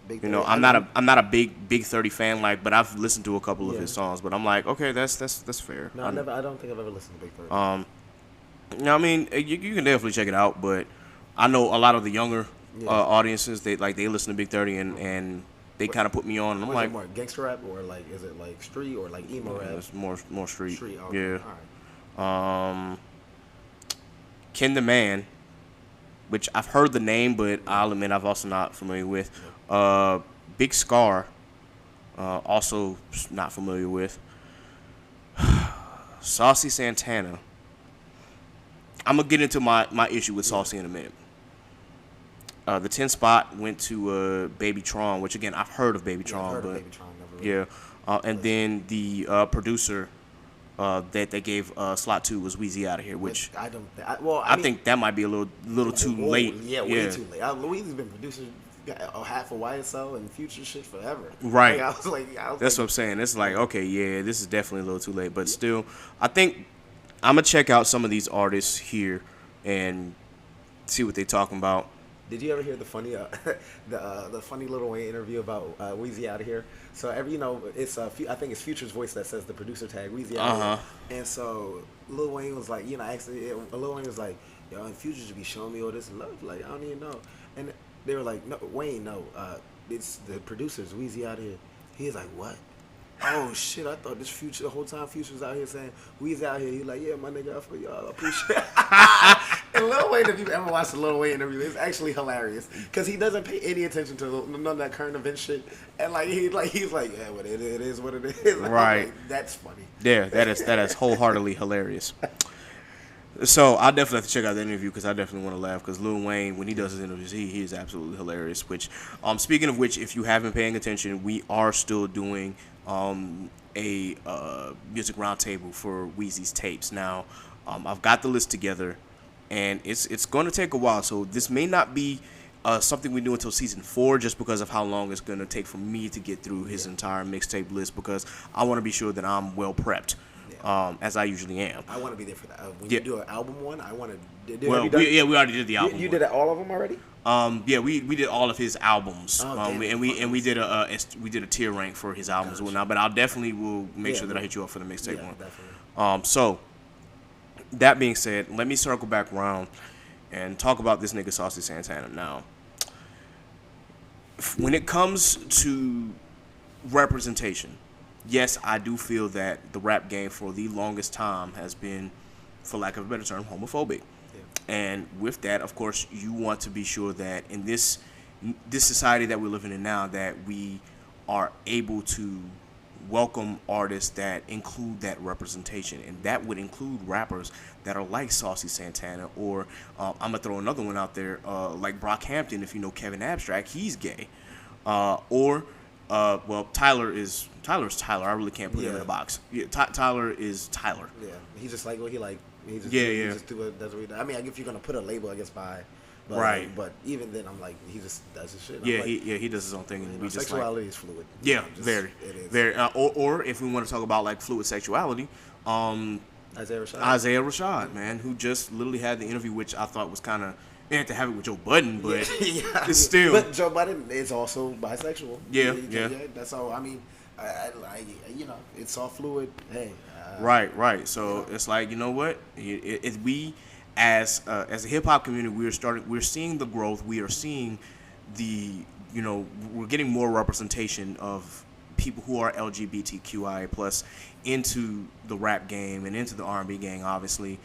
[SPEAKER 4] Big
[SPEAKER 1] You know,
[SPEAKER 4] 30,
[SPEAKER 1] I'm not a big 30 fan, like, but I've listened to a couple of
[SPEAKER 4] Yeah.
[SPEAKER 1] his songs, but I'm like, okay, that's fair.
[SPEAKER 4] No, I don't think I've ever listened to Big 30.
[SPEAKER 1] No, I mean, you can definitely check it out, but I know a lot of the younger audiences, they listen to Big 30 and they kind of put me on, and I'm
[SPEAKER 4] What is
[SPEAKER 1] like,
[SPEAKER 4] it more gangster rap or like is it like street or like emo rap?
[SPEAKER 1] it's more street.
[SPEAKER 4] Street. Okay.
[SPEAKER 1] Yeah.
[SPEAKER 4] All right.
[SPEAKER 1] Ken the Man, which I've heard the name, but I'll admit I've also not familiar with. Big Scar, also not familiar with. Saucy Santana. I'm going to get into my issue with Saucy in a minute. The 10 spot went to Baby Tron, which again, I've heard of Baby Tron.
[SPEAKER 4] I've heard
[SPEAKER 1] but
[SPEAKER 4] of Baby Tron, never really.
[SPEAKER 1] yeah. And then the producer that they gave slot to was Weezy Out of Here, which
[SPEAKER 4] I don't.
[SPEAKER 1] I think that might be a little too late.
[SPEAKER 4] Yeah, way too late. Louise's been producing half of YSL and Future shit forever.
[SPEAKER 1] Right.
[SPEAKER 4] Like,
[SPEAKER 1] That's what I'm saying. It's like, okay, yeah, this is definitely a little too late. But still, I think I'm going to check out some of these artists here and see what they're talking about.
[SPEAKER 4] Did you ever hear the funny, the funny Lil Wayne interview about Weezy Out of Here? So it's I think it's Future's voice that says the producer tag Weezy Out of Here. And so Lil Wayne was like, actually, Lil Wayne was like, yo, and Future should be showing me all this love, like I don't even know. And they were like, no, Wayne, no, it's the producers Weezy Out of Here. He's like, what? Oh shit! I thought this Future the whole time. Future's out here saying Weezy out here. He's like, yeah, my nigga, I feel y'all. I appreciate it. And Lil Wayne, if you've ever watched the Lil Wayne interview, it's actually hilarious because he doesn't pay any attention to none of that current event shit. And he's like, yeah, what it is, what it is.
[SPEAKER 1] Right.
[SPEAKER 4] Like, that's funny.
[SPEAKER 1] Yeah, that is wholeheartedly hilarious. So I definitely have to check out that interview because I definitely want to laugh because Lil Wayne, when he does his interviews, he is absolutely hilarious. Which, speaking of which, if you haven't been paying attention, we are still doing a music roundtable for Weezy's tapes. Now, I've got the list together, and it's going to take a while. So this may not be something we do until season 4, just because of how long it's going to take for me to get through his entire mixtape list, because I want to be sure that I'm well prepped. As I usually am.
[SPEAKER 4] I want to be there for that. When you do an album one, I want to.
[SPEAKER 1] We already did the album.
[SPEAKER 4] You did all of them already?
[SPEAKER 1] Yeah, we did all of his albums.
[SPEAKER 4] Damn,
[SPEAKER 1] we did a tier rank for his albums and whatnot. But I'll definitely will make sure that I hit you up for the mixtape one.
[SPEAKER 4] Definitely.
[SPEAKER 1] So that being said, let me circle back around and talk about this nigga Saucy Santana now. When it comes to representation, yes, I do feel that the rap game for the longest time has been, for lack of a better term, homophobic.
[SPEAKER 4] Yeah.
[SPEAKER 1] And with that, of course, you want to be sure that in this society that we're living in now, that we are able to welcome artists that include that representation. And that would include rappers that are like Saucy Santana, or I'm going to throw another one out there, like Brockhampton, if you know Kevin Abstract, he's gay. Tyler's Tyler. I really can't put him in a box. Yeah, Tyler is Tyler.
[SPEAKER 4] Yeah, he's just like what he like. He just,
[SPEAKER 1] Yeah.
[SPEAKER 4] He just does what he does. I mean, if you're gonna put a label, I guess by But,
[SPEAKER 1] Right.
[SPEAKER 4] But even then, I'm like, he just does his shit.
[SPEAKER 1] Yeah,
[SPEAKER 4] like,
[SPEAKER 1] he does his own thing, and we just
[SPEAKER 4] sexuality is fluid.
[SPEAKER 1] Yeah,
[SPEAKER 4] Just,
[SPEAKER 1] very,
[SPEAKER 4] it is.
[SPEAKER 1] very. Or if we want to talk about like fluid sexuality, Isaiah Rashad, man, who just literally had the interview, which I thought was kind of to have it with Joe Budden, but it's still.
[SPEAKER 4] But Joe Budden is also bisexual.
[SPEAKER 1] Yeah.
[SPEAKER 4] That's all. I mean, I it's all fluid. Hey.
[SPEAKER 1] Right. So it's like, you know what? If we as a hip hop community, we're seeing the growth. We are seeing we're getting more representation of people who are LGBTQIA plus into the rap game and into the R&B game. Obviously,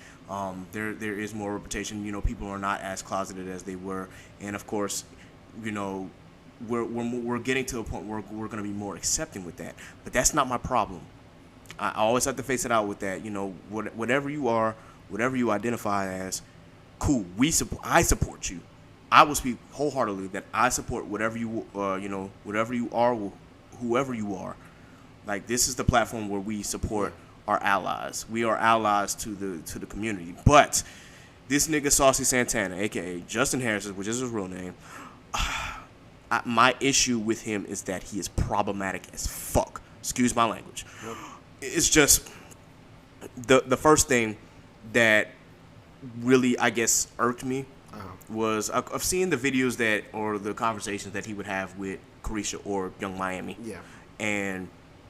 [SPEAKER 1] there is more representation. People are not as closeted as they were, and of course, we're getting to a point where we're going to be more accepting with that. But that's not my problem. I always have to face it out with that. Whatever you are, whatever you identify as, cool. I support you. I will speak wholeheartedly that I support whatever you whatever you are, whoever you are. Like, this is the platform where we support our allies. We are allies to the community. But this nigga Saucy Santana, aka Justin Harris, which is his real name, my issue with him is that he is problematic as fuck. Excuse my language. Yep. It's just the first thing that really, I guess, irked me was I've seen the videos or the conversations that he would have with Carisha or Young Miami. Yeah. And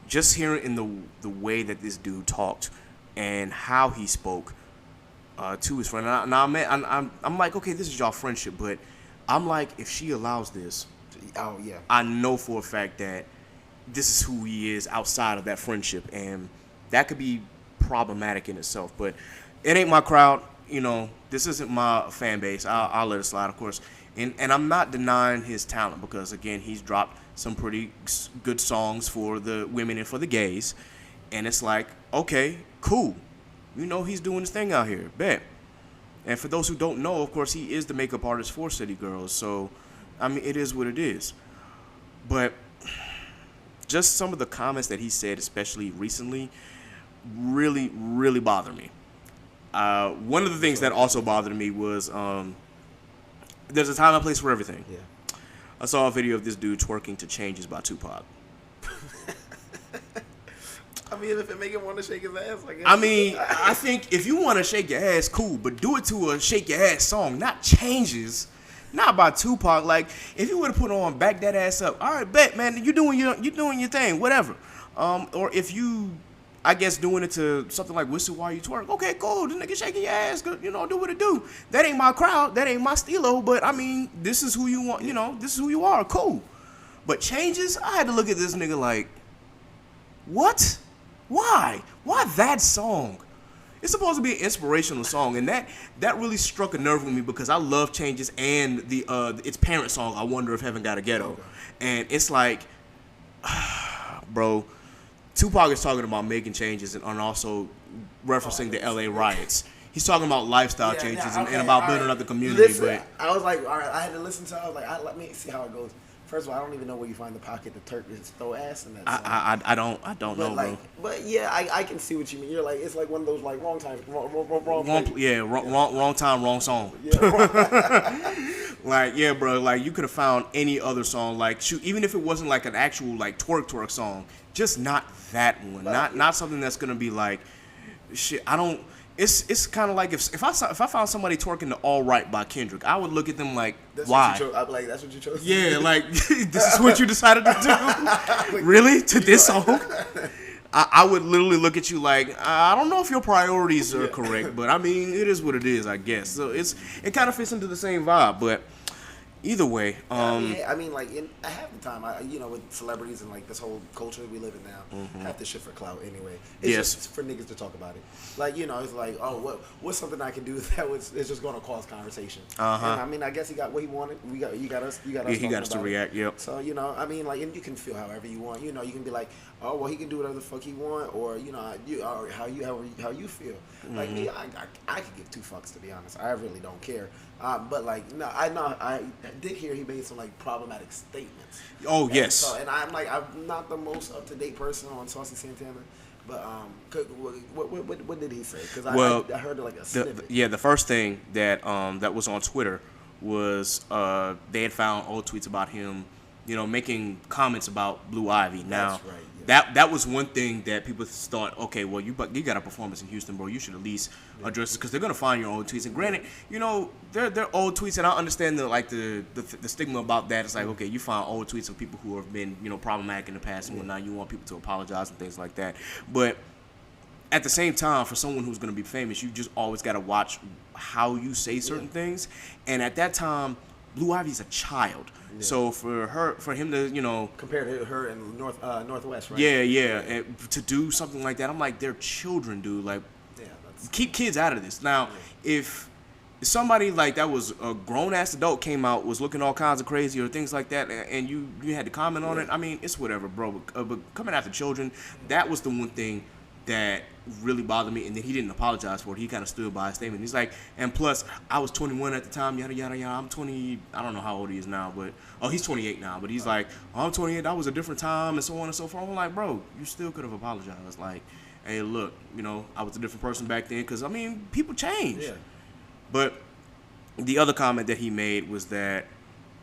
[SPEAKER 1] just hearing in the way that this dude talked and how he spoke to his friend. I'm like, okay, this is y'all friendship, but I'm like, if she allows this, I know for a fact that this is who he is outside of that friendship, and that could be problematic in itself. But it ain't my crowd. This isn't my fan base. I'll let it slide, of course. And I'm not denying his talent because, again, he's dropped some pretty good songs for the women and for the gays. And it's like, okay, cool. He's doing his thing out here. Bet. And for those who don't know, of course, he is the makeup artist for City Girls. So, I mean, it is what it is. But just some of the comments that he said, especially recently, really, really bothered me. One of the things that also bothered me was there's a time and place for everything. Yeah. I saw a video of this dude twerking to Changes by Tupac.
[SPEAKER 4] I mean, if it make him want to shake his ass, I guess.
[SPEAKER 1] I mean, I think if you want to shake your ass, cool, but do it to a shake your ass song, not Changes, not by Tupac. Like, if you would have put on Back That Ass Up, all right, bet, man, you doing your thing, whatever. Or if you, I guess, doing it to something like Whistle While You Twerk, okay, cool, the nigga shaking your ass, do what it do. That ain't my crowd, that ain't my stilo, but I mean, this is who you want, this is who you are, cool. But Changes, I had to look at this nigga like, what? Why? Why that song? It's supposed to be an inspirational song, and that really struck a nerve with me because I love Changes and its parent song, I Wonder If Heaven Got a Ghetto. Okay. And it's like, bro, Tupac is talking about making changes and also referencing the LA riots. He's talking about lifestyle changes and about building up the community.
[SPEAKER 4] Listen,
[SPEAKER 1] but
[SPEAKER 4] I was like, all right, I had to listen to it. I was like, let me see how it goes. First of all, I don't even know where you find the pocket to Turk is throw ass in that song.
[SPEAKER 1] I don't know,
[SPEAKER 4] like, bro. But yeah, I can see what you mean. You're like, it's like one of those like wrong time,
[SPEAKER 1] wrong time, wrong song.
[SPEAKER 4] Yeah.
[SPEAKER 1] Like, yeah, bro. Like, you could have found any other song. Like, shoot, even if it wasn't like an actual like twerk song, just not that one. Not something that's gonna be like, shit. I don't. It's kind of like if I found somebody twerking to All Right by Kendrick, I would look at them like,
[SPEAKER 4] that's
[SPEAKER 1] why?
[SPEAKER 4] I'm like, that's what you chose.
[SPEAKER 1] Yeah, like this is what you decided to do. Really? To this song? I would literally look at you like, I don't know if your priorities are correct, but I mean, it is what it is, I guess. So it kind of fits into the same vibe, but either way,
[SPEAKER 4] I mean, like half the time, with celebrities and like this whole culture we live in now, half this shit for clout anyway. It's just for niggas to talk about it. Like, it's like, oh, what's something I can do that is just going to cause conversation. And I mean, I guess he got what he wanted. You got us. Yeah,
[SPEAKER 1] he got us to react. Yep.
[SPEAKER 4] So I mean, like, and you can feel however you want. You can be like, oh, well, he can do whatever the fuck he want, or or how you feel. Like me, I could give two fucks, to be honest. I really don't care. But like, no, I did hear he made some like problematic statements.
[SPEAKER 1] Oh, yes.
[SPEAKER 4] And I'm like, I'm not the most up to date person on Saucy Santana, but what did he say? Because I heard like a snippet.
[SPEAKER 1] The first thing that was on Twitter was they had found old tweets about him, making comments about Blue Ivy. Now,
[SPEAKER 4] That's right, yeah.
[SPEAKER 1] that was one thing that people thought, okay, well, you got a performance in Houston, bro. You should at least address it because they're gonna find your old tweets. And granted, they're old tweets, and I understand the stigma about that. It's like, okay, you find old tweets of people who have been problematic in the past and whatnot. You want people to apologize and things like that, but at the same time, for someone who's going to be famous, you just always got to watch how you say certain things. And at that time, Blue Ivy's a child. Yeah. So for him to,
[SPEAKER 4] compared to her in Northwest, right?
[SPEAKER 1] Yeah. And to do something like that, I'm like, they're children, dude. Like, keep kids out of this. Now, if somebody like that was a grown-ass adult came out, was looking all kinds of crazy or things like that, and you had to comment on it, I mean, it's whatever, bro. But coming after children, that was the one thing that really bothered me, and then he didn't apologize for it. He kind of stood by his statement. He's like, and plus, I was 21 at the time, yada, yada, yada. I'm 20, I don't know how old he is now, but, he's 28 now, but he's like, I'm 28, that was a different time, and so on and so forth. I'm like, bro, you still could have apologized. Like, hey, look, I was a different person back then, because, I mean, people change. Yeah. But the other comment that he made was that,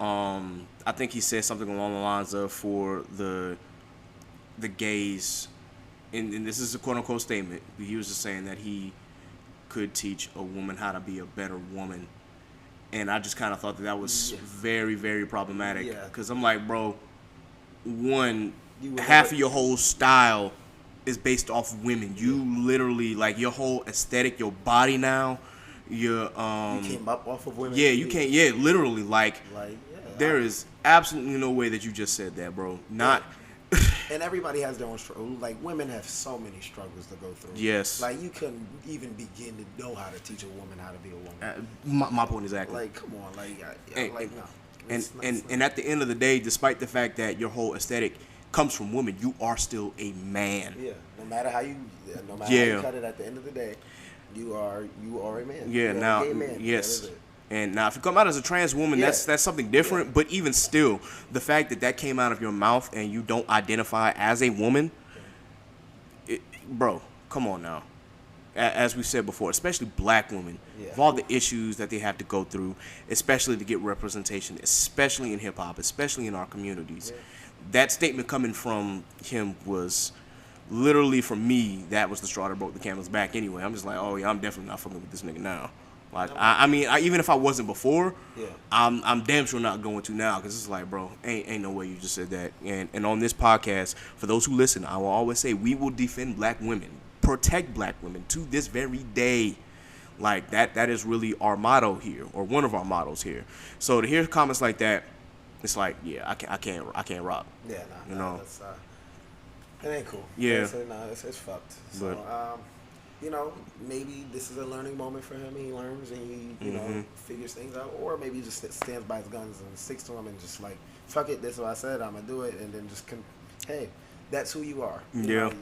[SPEAKER 1] I think he said something along the lines of, for the gays, and this is a quote-unquote statement, but he was just saying that he could teach a woman how to be a better woman. And I just kind of thought that was very, very problematic. Because I'm like, bro, half of your whole style is based off of women. You literally, like, your whole aesthetic, your body now, your...
[SPEAKER 4] you came up off of women?
[SPEAKER 1] Yeah, you can't... Yeah, literally, there is absolutely no way that you just said that, bro. Not...
[SPEAKER 4] And everybody has their own struggle. Like, women have so many struggles to go through.
[SPEAKER 1] Yes.
[SPEAKER 4] Like, you couldn't even begin to know how to teach a woman how to be a woman.
[SPEAKER 1] My point exactly.
[SPEAKER 4] Like, come on. No.
[SPEAKER 1] And at the end of the day, despite the fact that your whole aesthetic comes from women, you are still a man.
[SPEAKER 4] Yeah. No matter how you cut it, at the end of the day, you are a man.
[SPEAKER 1] Yeah. Now, a man. Yes. And now, if you come out as a trans woman, that's something different. But even still, the fact that came out of your mouth and you don't identify as a woman, bro, come on now. As we said before, especially black women, of all the issues that they have to go through, especially to get representation, especially in hip-hop, especially in our communities. Yeah. That statement coming from him was literally, for me, that was the straw that broke the camel's back anyway. I'm just like, oh, yeah, I'm definitely not fucking with this nigga now. Like, I mean, even if I wasn't before, I'm damn sure not going to now, because it's like, bro, ain't no way you just said that. And on this podcast, for those who listen, I will always say we will defend black women, protect black women to this very day. Like, that is really our motto here, or one of our mottos here. So to hear comments like that, it's like, yeah, I can't rock.
[SPEAKER 4] Yeah, that's, it ain't cool.
[SPEAKER 1] Yeah,
[SPEAKER 4] it's fucked. So, maybe this is a learning moment for him. He learns and he, figures things out, or maybe he just stands by his guns and sticks to them and just like, fuck it, this is what I said, I'm gonna do it, and then just hey, that's who you are. You know?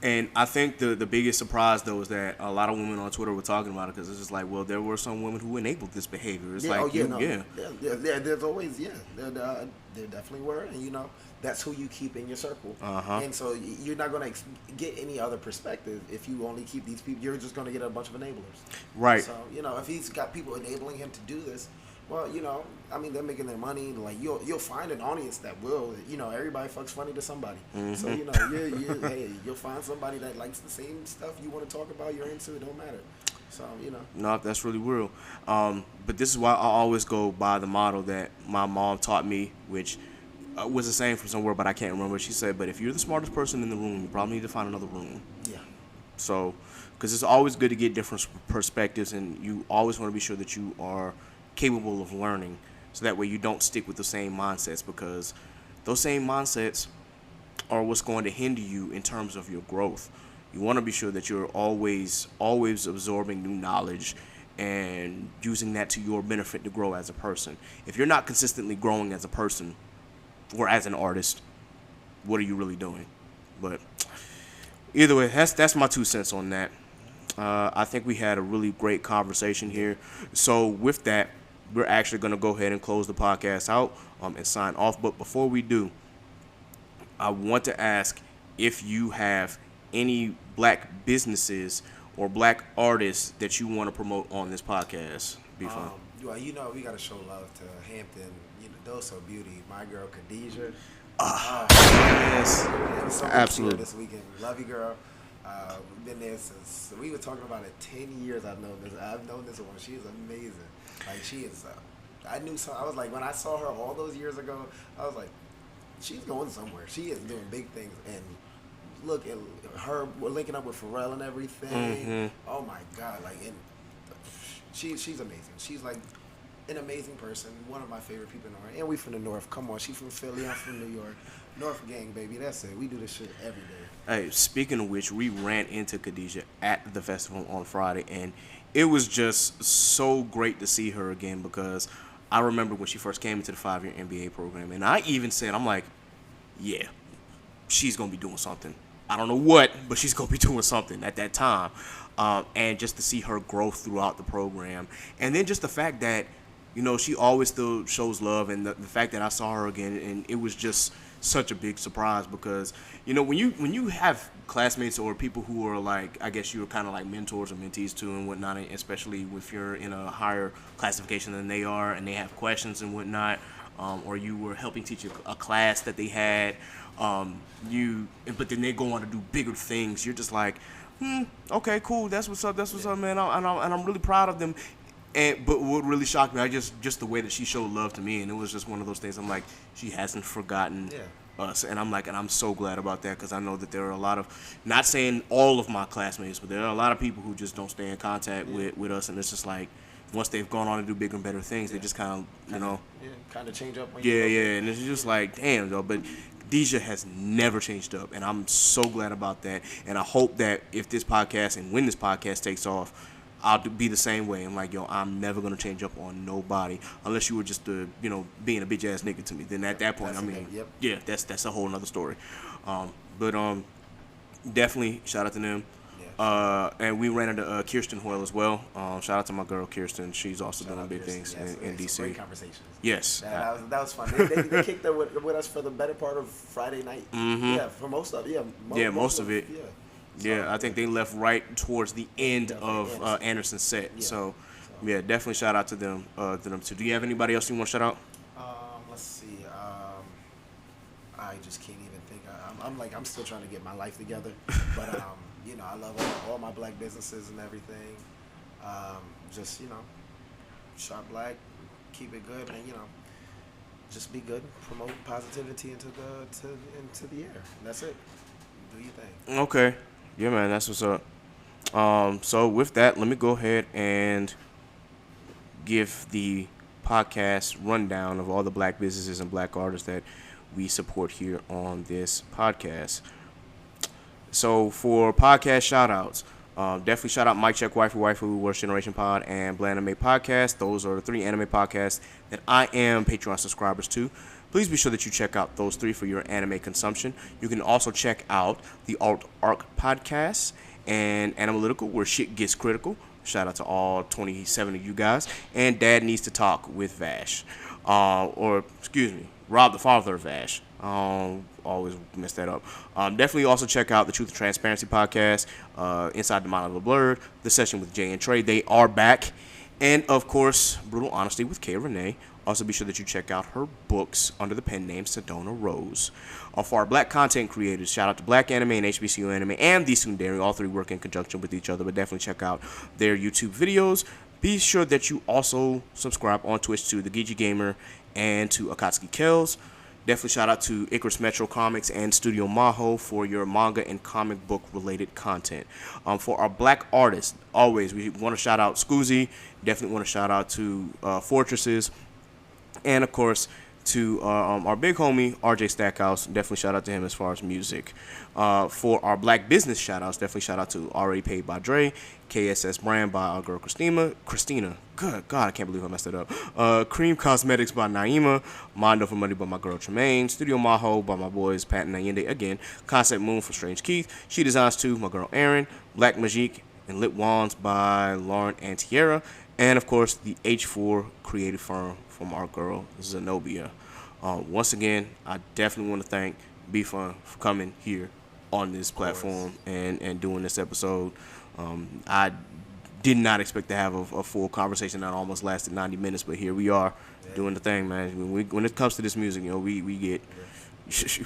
[SPEAKER 1] And I think the biggest surprise though is that a lot of women on Twitter were talking about it, because it's just like, well, there were some women who enabled this behavior. It's
[SPEAKER 4] there's always there definitely were, and that's who you keep in your circle. And so you're not going to get any other perspective if you only keep these people. You're just going to get a bunch of enablers.
[SPEAKER 1] Right.
[SPEAKER 4] So, if he's got people enabling him to do this, well, I mean, they're making their money. Like, you'll find an audience that will, everybody fucks funny to somebody. So, hey, you'll find somebody that likes the same stuff you want to talk about, you're into, it don't matter. So,
[SPEAKER 1] No, that's really real. But this is why I always go by the motto that my mom taught me, which was the same from somewhere, but I can't remember. She said, but if you're the smartest person in the room, you probably need to find another room.
[SPEAKER 4] Yeah.
[SPEAKER 1] So, because it's always good to get different perspectives, and you always want to be sure that you are capable of learning, so that way you don't stick with the same mindsets, because those same mindsets are what's going to hinder you in terms of your growth. You want to be sure that you're always absorbing new knowledge and using that to your benefit to grow as a person. If you're not consistently growing as a person or as an artist, what are you really doing? But either way, that's my 2 cents on that. I think we had a really great conversation here. So with that, we're actually going to go ahead and close the podcast out and sign off. But before we do, I want to ask if you have any black businesses or black artists that you want to promote on this podcast.
[SPEAKER 4] Well, we gotta show love to Hampton. Dose of Beauty. My girl Khadijah.
[SPEAKER 1] Yes,
[SPEAKER 4] Yeah, so
[SPEAKER 1] absolutely.
[SPEAKER 4] this weekend. Love you, girl. We've been there since we were talking about it. 10 years. I've known this woman. She is amazing. Like she is. I knew so. I was like, when I saw her all those years ago, I was like, she's going somewhere. She is doing big things. And look at her. We're linking up with Pharrell and everything.
[SPEAKER 1] Mm-hmm.
[SPEAKER 4] Oh my God! Like, and she's amazing. She's like an amazing person. One of my favorite people in the world. And we from the North. Come on, she from Philly. I'm from New York. North gang, baby. That's it. We do this shit every day.
[SPEAKER 1] Hey, speaking of which, we ran into Khadijah at the festival on Friday, and it was just so great to see her again because I remember when she first came into the 5-year MBA program, and I even said, I'm like, yeah, she's going to be doing something. I don't know what, but she's going to be doing something at that time. And just to see her growth throughout the program. And then just the fact that, she always still shows love, and the fact that I saw her again, and it was just such a big surprise because, when you have classmates or people who are like, I guess you're kind of like mentors or mentees to and whatnot, especially if you're in a higher classification than they are and they have questions and whatnot, or you were helping teach a class that they had, but then they go on to do bigger things. You're just like, okay, cool, that's what's up, man, and I'm really proud of them. But what really shocked me, just the way that she showed love to me, and it was just one of those things. I'm like, she hasn't forgotten us, and I'm so glad about that because I know that there are a lot of, not saying all of my classmates, but there are a lot of people who just don't stay in contact with us, and it's just like once they've gone on to do bigger and better things, they just kind of,
[SPEAKER 4] kind of change up.
[SPEAKER 1] And it's just like, damn, though, but. Deja has never changed up, and I'm so glad about that. And I hope that if this podcast and when this podcast takes off, I'll be the same way. I'm like, I'm never gonna change up on nobody unless you were just being a bitch ass nigga to me. Then at that point, that's a whole nother story. But definitely shout out to them. And we ran into Kirsten Hoyle as well. Shout out to my girl Kirsten. She's also doing big things in DC.
[SPEAKER 4] Great conversations.
[SPEAKER 1] Yes.
[SPEAKER 4] That was fun. They kicked it with us for the better part of Friday night.
[SPEAKER 1] Mm-hmm.
[SPEAKER 4] Yeah, for most of it.
[SPEAKER 1] Most of it.
[SPEAKER 4] Yeah.
[SPEAKER 1] Yeah, I think they left right towards the end of Anderson's set.
[SPEAKER 4] Yeah.
[SPEAKER 1] So, definitely shout out to them. Too. Do you have anybody else you want to shout out?
[SPEAKER 4] Let's see. I just can't even think. I'm still trying to get my life together. But I love all my black businesses and everything. Just shop black, keep it good, and just be good. Promote positivity into the air. And that's it. Do your thing.
[SPEAKER 1] Okay. Yeah, man, that's what's up. So with that, let me go ahead and give the podcast rundown of all the black businesses and black artists that we support here on this podcast. So for podcast shout-outs, definitely shout out Mike Check Waifu, Worst Generation Pod, and Bland Anime Podcast. Those are the 3 anime podcasts that I am Patreon subscribers to. Please be sure that you check out those 3 for your anime consumption. You can also check out the Alt Arc Podcast and Analytical, where shit gets critical. Shout out to all 27 of you guys. And Dad Needs to Talk with Vash. Rob the Father of Vash. Always mess that up. Definitely also check out the Truth and Transparency Podcast, Inside the Mind of the Blurred, The Session with Jay and Trey. They are back. And, of course, Brutal Honesty with Kay Renee. Also, be sure that you check out her books under the pen name Sedona Rose. For our black content creators, shout out to Black Anime and HBCU Anime and The Sundari. All 3 work in conjunction with each other, but definitely check out their YouTube videos. Be sure that you also subscribe on Twitch to The Geeky Gamer and to Akatsuki Kells. Definitely shout out to Icarus Metro Comics and Studio Maho for your manga and comic book related content. For our black artists, always we want to shout out Scoozy. Definitely want to shout out to Fortresses. And, of course, to our big homie, RJ Stackhouse. Definitely shout out to him as far as music. For our black business shout-outs, definitely shout out to Already Paid by Dre, KSS Brand by our girl Christina. Good God, I can't believe I messed it up. Cream Cosmetics by Naima, Mondo for Money by my girl Tremaine, Studio Maho by my boys Pat and Allende again, Concept Moon for Strange Keith, She Designs 2, my girl Erin, Black Magique, and Lit Wands by Lauren and Tierra, and, of course, the H4 Creative Firm from our girl Zenobia. Once again, I definitely want to thank B-Fun for coming here on this platform and doing this episode. I did not expect to have a full conversation that almost lasted 90 minutes, but here we are doing the thing, man. When it comes to this music, we get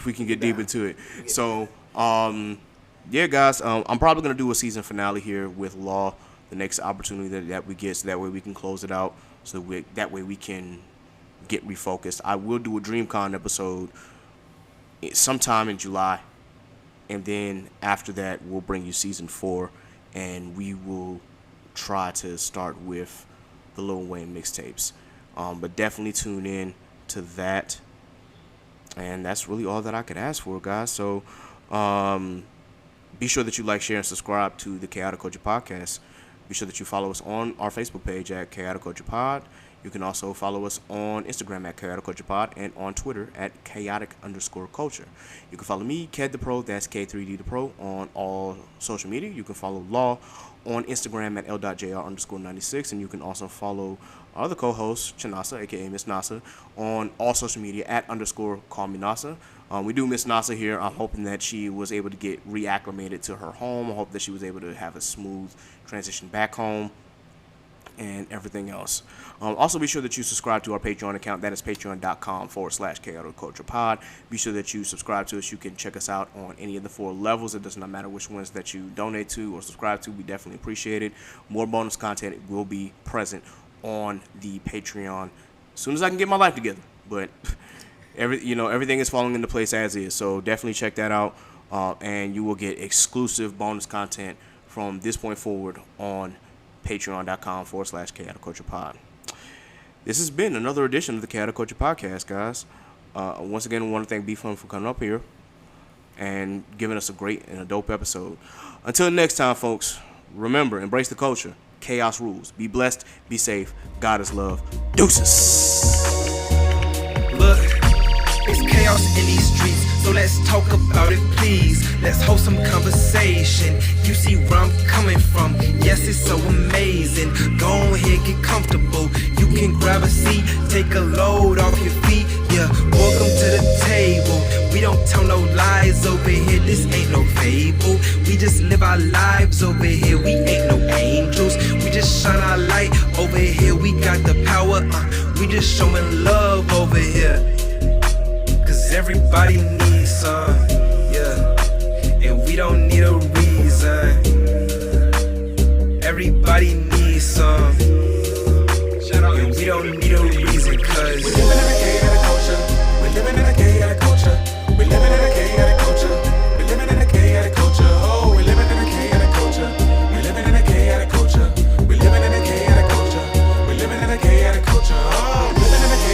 [SPEAKER 1] we can get deep into it. So, yeah, guys, I'm probably gonna do a season finale here with Law, the next opportunity that we get, so that way we can close it out. So that way we can get refocused. I will do a DreamCon episode sometime in July, and then after that we'll bring you season 4, and we will try to start with the Lil Wayne mixtapes. But definitely tune in to that. And that's really all that I could ask for, guys. So be sure that you like, share, and subscribe to the Chaotic Culture Podcast. Be sure that you follow us on our Facebook page at Chaotic Culture Pod. You can also follow us on Instagram at Chaotic Culture Pod and on Twitter at Chaotic_Culture. You can follow me, Ked the Pro, that's K3D the Pro, on all social media. You can follow Law on Instagram at L.JR_96, and you can also follow our other co-host, Chanasa, aka Miss Nasa, on all social media at _CallMeNasa. We do miss Nasa here. I'm hoping that she was able to get reacclimated to her home. I hope that she was able to have a smooth transition back home and everything else. Also, be sure that you subscribe to our Patreon account. That is patreon.com/Chaotic Culture Pod. Be sure that you subscribe to us. You can check us out on any of the 4 levels. It does not matter which ones that you donate to or subscribe to. We definitely appreciate it. More bonus content will be present on the Patreon as soon as I can get my life together. But everything is falling into place as is. So definitely check that out, and you will get exclusive bonus content from this point forward on patreon.com/Chaotic Culture Pod. This has been another edition of the Chaotic Culture Podcast, guys. Once again, I want to thank B-Fun for coming up here and giving us a great and a dope episode. Until next time, folks, remember, embrace the culture. Chaos rules. Be blessed, be safe. God is love. Deuces.
[SPEAKER 5] Look, it's chaos in these streets, so let's talk about it, please. Let's hold some conversation. You see where I'm coming from. Yes, it's so amazing. Go ahead, get comfortable. You can grab a seat, take a load off your feet. Yeah, welcome to the table. We don't tell no lies over here. This ain't no fable. We just live our lives over here. We ain't no angels. We just shine our light over here. We got the power. We just showing love over here. Cause everybody needs some, yeah. And we don't need a reason. Everybody needs some. And we don't need a reason, cause
[SPEAKER 3] we living in a chaotic culture. We living in a chaotic culture. We living in a chaotic culture. We living in a chaotic culture. Oh, we living in a chaotic culture. We living in a chaotic culture. We living in a chaotic culture. We living in a chaotic culture. Oh, we living in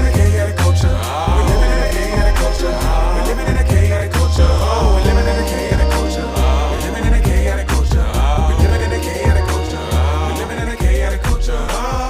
[SPEAKER 3] a chaotic culture. We living in a chaotic culture. We living in a chaotic culture. We living in a chaotic culture. Oh, we living in a chaotic culture. We living in a chaotic culture. We living in a chaotic culture. We living in a chaotic culture. Oh.